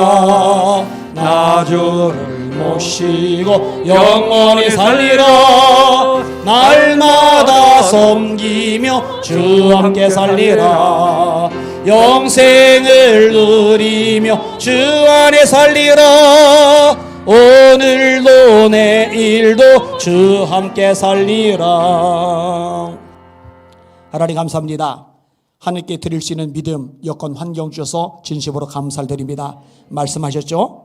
나 주를 모시고 영원히 살리라. 날마다 섬기며 주 함께 살리라. 영생을 누리며 주 안에 살리라. 오늘도 내일도 주 함께 살리라. 하나님 감사합니다. 하늘께 드릴 수 있는 믿음, 여건, 환경 주셔서 진심으로 감사를 드립니다. 말씀하셨죠?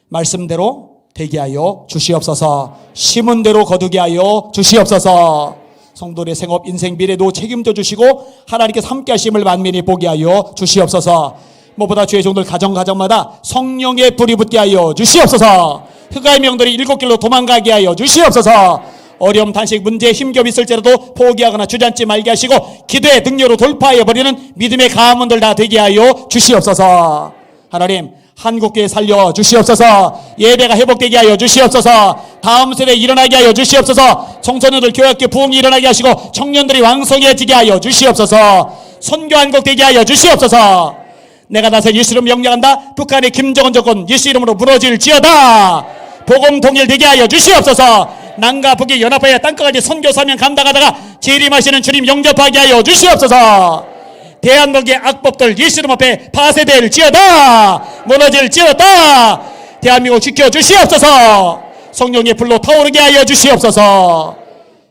말씀대로 되게 하여 주시옵소서. 심은 대로 거두게 하여 주시옵소서. 성도의 생업, 인생, 미래도 책임져 주시고 하나님께서 함께 하심을 만민이 보게 하여 주시옵소서. 무엇보다 주의 종들 가정마다 성령의 불이 붙게 하여 주시옵소서. 흑아의 명들이 일곱 길로 도망가게 하여 주시옵소서. 어려움, 단식, 문제, 힘겹 있을지라도 포기하거나 주저앉지 말게 하시고 기도의 능력으로 돌파해버리는 믿음의 가문들 다 되게 하여 주시옵소서. 하나님, 한국교회 살려 주시옵소서. 예배가 회복되게 하여 주시옵소서. 다음 세대 일어나게 하여 주시옵소서. 청소년들 교회학교 부흥이 일어나게 하시고 청년들이 왕성해지게 하여 주시옵소서. 선교 한국 되게 하여 주시옵소서. 내가 나서 예수 이름 명령한다. 북한의 김정은 정권 예수 이름으로 무너질지어다. 복음 통일되게 하여 주시옵소서. 남과 북이 연합하여 땅끝까지 선교 사명 감당하다가 재림하시는 주님 영접하게 하여 주시옵소서. 대한민국의 악법들 예수 이름 앞에 파쇄될지어다. 무너질지어다. 대한민국 지켜주시옵소서. 성령의 불로 타오르게 하여 주시옵소서.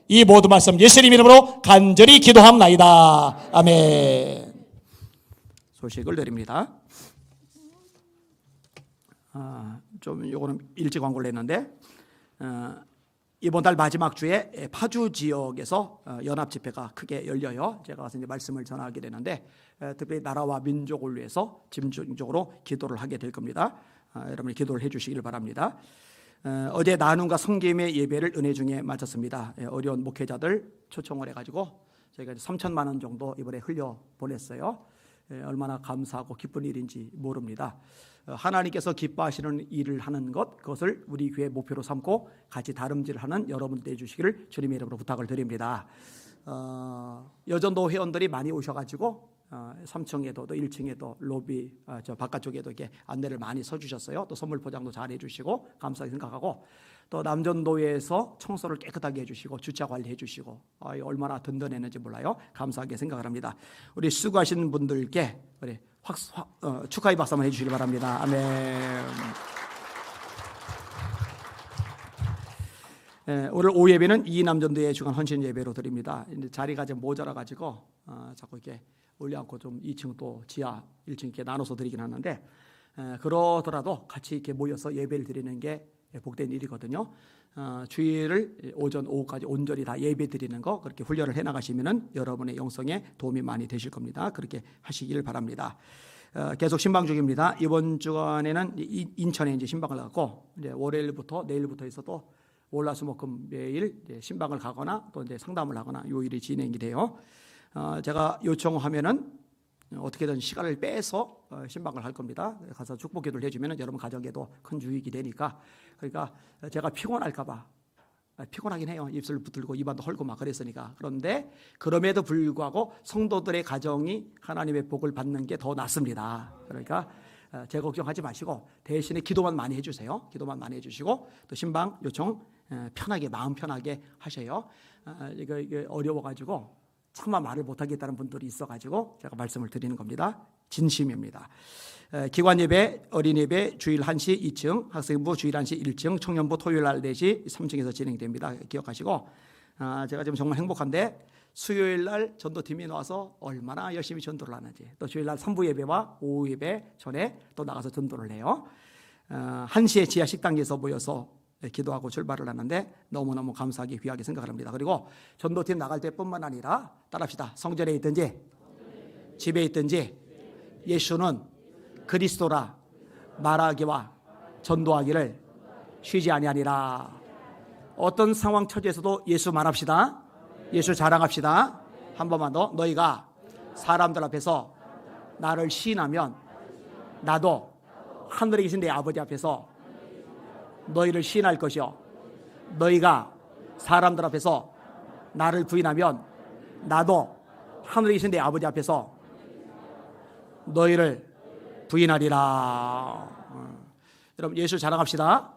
이 모든 말씀 예수님 이름으로 간절히 기도합나이다. 아멘. 소식을 드립니다. 좀 요거는 일찍 광고를 했는데 이번 달 마지막 주에 파주 지역에서 연합 집회가 크게 열려요. 제가 가서 이제 말씀을 전하게 되는데 특별히 나라와 민족을 위해서 집중적으로 기도를 하게 될 겁니다. 여러분이 기도를 해주시길 바랍니다. 어제 나눔과 성김의 예배를 은혜 중에 마쳤습니다. 어려운 목회자들 초청을 해가지고 저희가 3천만 원 정도 이번에 흘려 보냈어요. 얼마나 감사하고 기쁜 일인지 모릅니다. 하나님께서 기뻐하시는 일을 하는 것, 그것을 우리 교회 목표로 삼고 같이 다름질하는 여러분들 해주시기를 주님의 이름으로 부탁을 드립니다. 여전도 회원들이 많이 오셔가지고 3층에도 또 1층에도 로비 저 바깥쪽에도 이렇게 안내를 많이 서주셨어요. 또 선물 포장도 잘 해주시고 감사하게 생각하고 또 남전도에서 청소를 깨끗하게 해주시고 주차 관리해 주시고 얼마나 든든했는지 몰라요. 감사하게 생각을 합니다. 우리 수고하신 분들께 우리 축하의 박수 한번 해주시기 바랍니다. 아멘. 오늘 오후 예배는 이남전도의 주간 헌신 예배로 드립니다. 이제 자리가 좀 모자라 가지고 자꾸 이렇게 올려놓고 좀 2층 또 지하 1층 이렇게 나눠서 드리긴 하는데 그러더라도 같이 이렇게 모여서 예배를 드리는 게 복된 일이거든요. 주일을 오전 오후까지 온전히 다 예배 드리는 거 그렇게 훈련을 해 나가시면은 여러분의 영성에 도움이 많이 되실 겁니다. 그렇게 하시길 바랍니다. 계속 신방 중입니다. 이번 주간에는 인천에 이제 신방을 가고 이제 월요일부터 내일부터 해서 또 월화수목금 매일 신방을 가거나 또 이제 상담을 하거나 요일이 진행이 돼요. 제가 요청하면은 어떻게든 시간을 빼서 신방을 할 겁니다. 가서 축복 기도를 해주면 여러분 가정에도 큰 유익이 되니까. 그러니까 제가 피곤할까봐 피곤하긴 해요. 입술 붙들고 입안도 헐고 막 그랬으니까. 그런데 그럼에도 불구하고 성도들의 가정이 하나님의 복을 받는 게 더 낫습니다. 그러니까 제 걱정하지 마시고 대신에 기도만 많이 해주세요. 기도만 많이 해주시고 또 신방 요청 편하게 마음 편하게 하셔요. 이게 어려워가지고 차마 말을 못하겠다는 분들이 있어가지고 제가 말씀을 드리는 겁니다. 진심입니다. 기관예배, 어린예배 주일 1시 2층, 학생부 주일 1시 1층, 청년부 토요일 날 4시 3층에서 진행됩니다. 기억하시고 제가 지금 정말 행복한데 수요일 날 전도팀이 나와서 얼마나 열심히 전도를 하는지 또 주일 날 3부 예배와 오후 예배 전에 또 나가서 전도를 해요. 1시에 지하 식당에서 모여서 기도하고 출발을 하는데 너무너무 감사하게 귀하게 생각을 합니다. 그리고 전도팀 나갈 때뿐만 아니라 따라합시다. 성전에 있든지 집에 있든지 예수는 그리스도라 말하기와 전도하기를 쉬지 아니하니라. 어떤 상황 처지에서도 예수 말합시다. 예수 자랑합시다. 한 번만 더. 너희가 사람들 앞에서 나를 시인하면 나도 하늘에 계신 내 아버지 앞에서 너희를 시인할 것이요 너희가 사람들 앞에서 나를 부인하면 나도 하늘에 계신 내 아버지 앞에서 너희를 부인하리라. 여러분 예수 자랑합시다.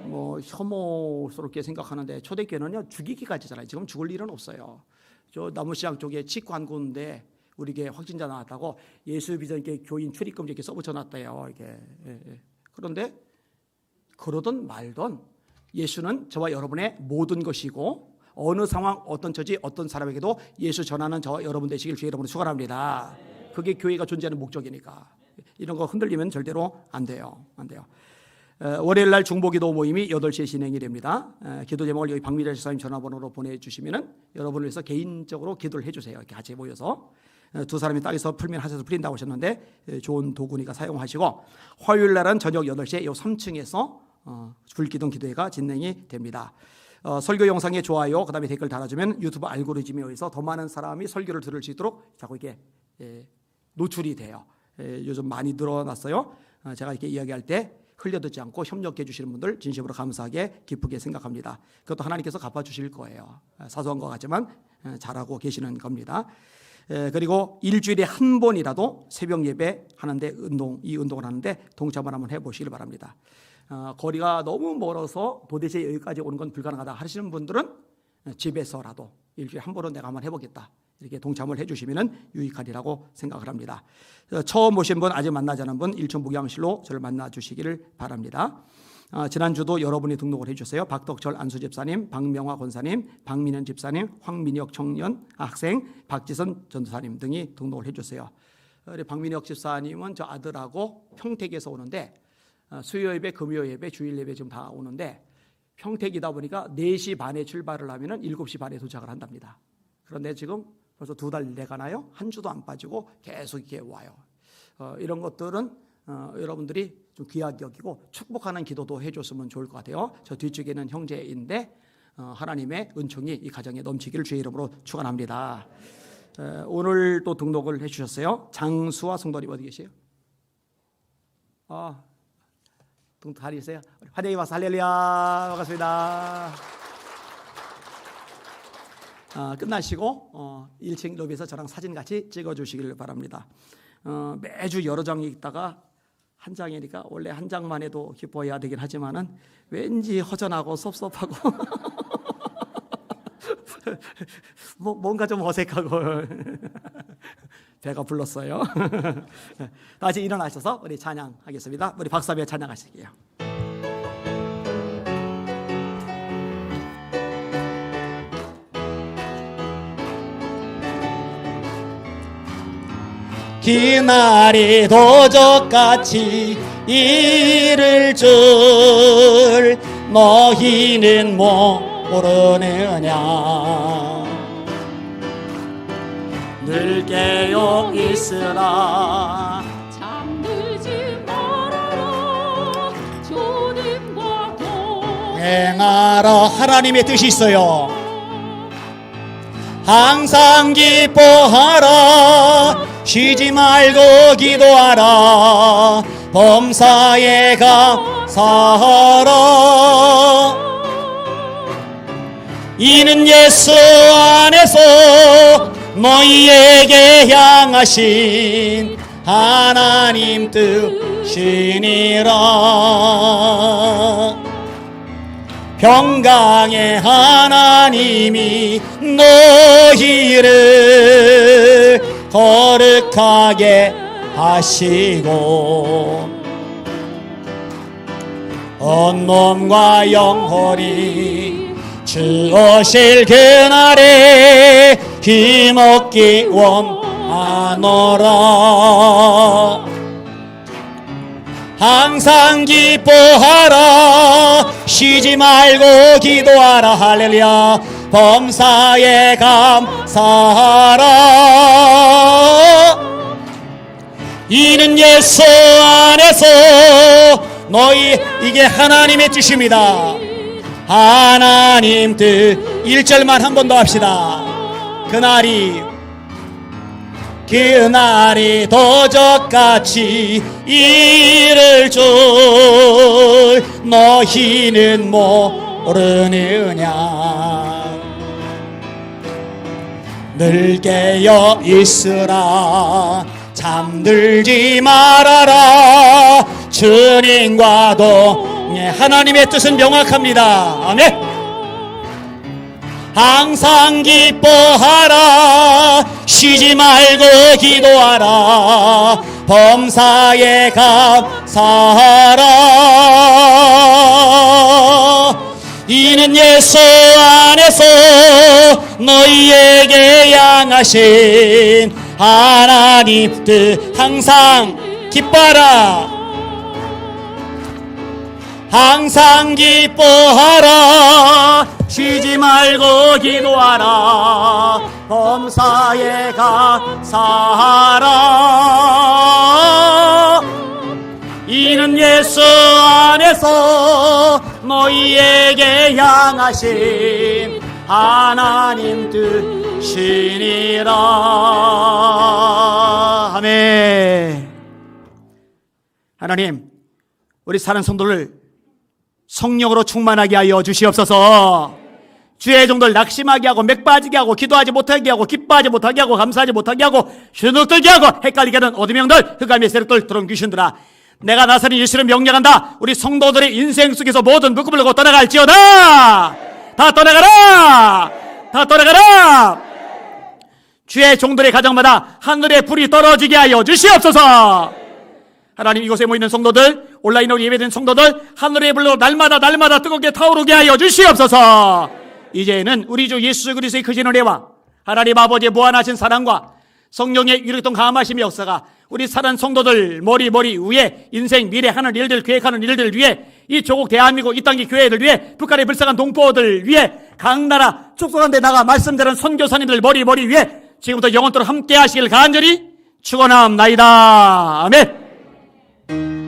뭐 혐오스럽게 생각하는데 초대교회는요 죽이기까지잖아요. 지금 죽을 일은 없어요. 저 나무시장 쪽에 치과 한 군데 우리에게 확진자 나왔다고 예수 비전교회 교인 출입금 이렇게 써붙여놨대요. 이게 그런데 그러든 말든 예수는 저와 여러분의 모든 것이고 어느 상황 어떤 처지 어떤 사람에게도 예수 전하는 저와 여러분 되시길 주의 이름으로 축원합니다. 그게 교회가 존재하는 목적이니까 이런 거 흔들리면 절대로 안 돼요. 월요일 날 중보기도 모임이 8시에 진행이 됩니다. 기도 제목을 여기 박미자 집사님 전화번호로 보내주시면 여러분을 위해서 개인적으로 기도를 해주세요. 이렇게 같이 모여서 두 사람이 땅에서 풀면 하셔서 풀린다고 하셨는데 좋은 도구니까 사용하시고 화요일 날은 저녁 8시에 이 3층에서 불기둥 기도회가 진행이 됩니다. 설교 영상에 좋아요 그 다음에 댓글 달아주면 유튜브 알고리즘에 의해서 더 많은 사람이 설교를 들을 수 있도록 자꾸 이게 노출이 돼요. 요즘 많이 늘어났어요. 제가 이렇게 이야기할 때 흘려듣지 않고 협력해 주시는 분들 진심으로 감사하게 기쁘게 생각합니다. 그것도 하나님께서 갚아주실 거예요. 사소한 것 같지만 잘하고 계시는 겁니다. 그리고 일주일에 한 번이라도 새벽 예배 하는데 이 운동을 하는데 동참을 한번 해보시길 바랍니다. 거리가 너무 멀어서 도대체 여기까지 오는 건 불가능하다 하시는 분들은 집에서라도 일주일에 한 번은 내가 한번 해보겠다, 이렇게 동참을 해주시면 유익하리라고 생각을 합니다. 처음 오신 분, 아직 만나지 않은 분 일촌 목양실로 저를 만나주시기를 바랍니다. 지난주도 여러분이 등록을 해주세요. 박덕철 안수 집사님, 박명화 권사님, 박민현 집사님, 황민혁 청년 학생, 박지선 전도사님 등이 등록을 해주세요. 우리 박민혁 집사님은 저 아들하고 평택에서 오는데 수요 예배, 금요 예배, 주일 예배 지금 다 오는데 평택이다 보니까 4시 반에 출발을 하면 7시 반에 도착을 한답니다. 그런데 지금 벌써 2달 내가나요? 한 주도 안 빠지고 계속 이렇게 와요. 이런 것들은 여러분들이 좀 귀하게 여기고 축복하는 기도도 해줬으면 좋을 것 같아요. 저 뒤쪽에는 형제인데 하나님의 은총이 이 가정에 넘치기를 주의 이름으로 축원합니다. 오늘 또 등록을 해주셨어요. 장수와 성도님 어디 계세요? 등록 다 있어요? 환영해 봐서 할렐루야, 반갑습니다. 끝나시고 1층 로비에서 저랑 사진 같이 찍어주시길 바랍니다. 매주 여러 장 읽다가 한 장이니까 원래 한 장만 해도 기뻐해야 되긴 하지만은 왠지 허전하고 섭섭하고 뭔가 좀 어색하고 배가 불렀어요. 다시 일어나셔서 우리 찬양하겠습니다. 우리 박사배 찬양하실게요. 기나리 도적같이 이를 줄 너희는 모르느냐. 늘 깨어 있으라. 잠들지 말아라. 조림과 행하라. 하나님의 뜻이 있어요. 항상 기뻐하라. 쉬지 말고 기도하라. 범사에 감사하라. 이는 예수 안에서 너희에게 향하신 하나님 뜻이니라. 평강의 하나님이 너희를 거룩하게 하시고 온몸과 영혼이 주오실 그날에 힘없기 원하노라. 항상 기뻐하라. 쉬지 말고 기도하라. 할렐루야. 범사에 감사하라. 이는 예수 안에서 너희, 이게 하나님의 뜻입니다. 하나님 뜻. 1절만 한 번 더 합시다. 그날이 도적같이 이를 줄 너희는 모르느냐. 늘 깨어 있으라. 잠들지 말아라. 주님과 동행. 하나님의 뜻은 명확합니다. 아멘. 항상 기뻐하라. 쉬지 말고 기도하라. 범사에 감사하라. 이는 예수 안에서 너희에게 향하신 하나님 뜻. 항상 기뻐하라. 항상 기뻐하라. 쉬지 말고 기도하라. 범사에 감사하라. 이는 예수 안에서 너희에게 향하신 하나님 뜻이니라. 아멘. 하나님, 우리 사는 성도를 성령으로 충만하게 하여 주시옵소서. 주의 종들 낙심하게 하고 맥 빠지게 하고 기도하지 못하게 하고 기뻐하지 못하게 하고 감사하지 못하게 하고 주눅들게 하고 헷갈리게 하는 어둠의 영들, 흑암의 세력들, 드럼 귀신들아, 내가 나서는 예수를 명령한다. 우리 성도들의 인생 속에서 모든 묶음을 놓고 떠나갈지어다. 다 떠나가라. 다 떠나가라. 주의 종들의 가정마다 하늘의 불이 떨어지게 하여 주시옵소서. 하나님, 이곳에 모이는 성도들, 온라인으로 예배드리는 성도들, 하늘의 불로 날마다 뜨겁게 타오르게 하여 주시옵소서. 이제는 우리 주 예수 그리스도의 크신 은혜와 하나님 아버지의 무한하신 사랑과 성령의 유력동 감하심의 역사가 우리 사는 성도들 머리 위에 인생 미래 하는 일들, 계획하는 일들 위해, 이 조국 대한민국 이 땅의 교회들 위해, 북한의 불쌍한 동포들 위해, 각 나라 축복한 데 나가 말씀드리는 선교사님들 머리 위에 지금부터 영원토록 함께 하시길 간절히 축원합니다. 아멘.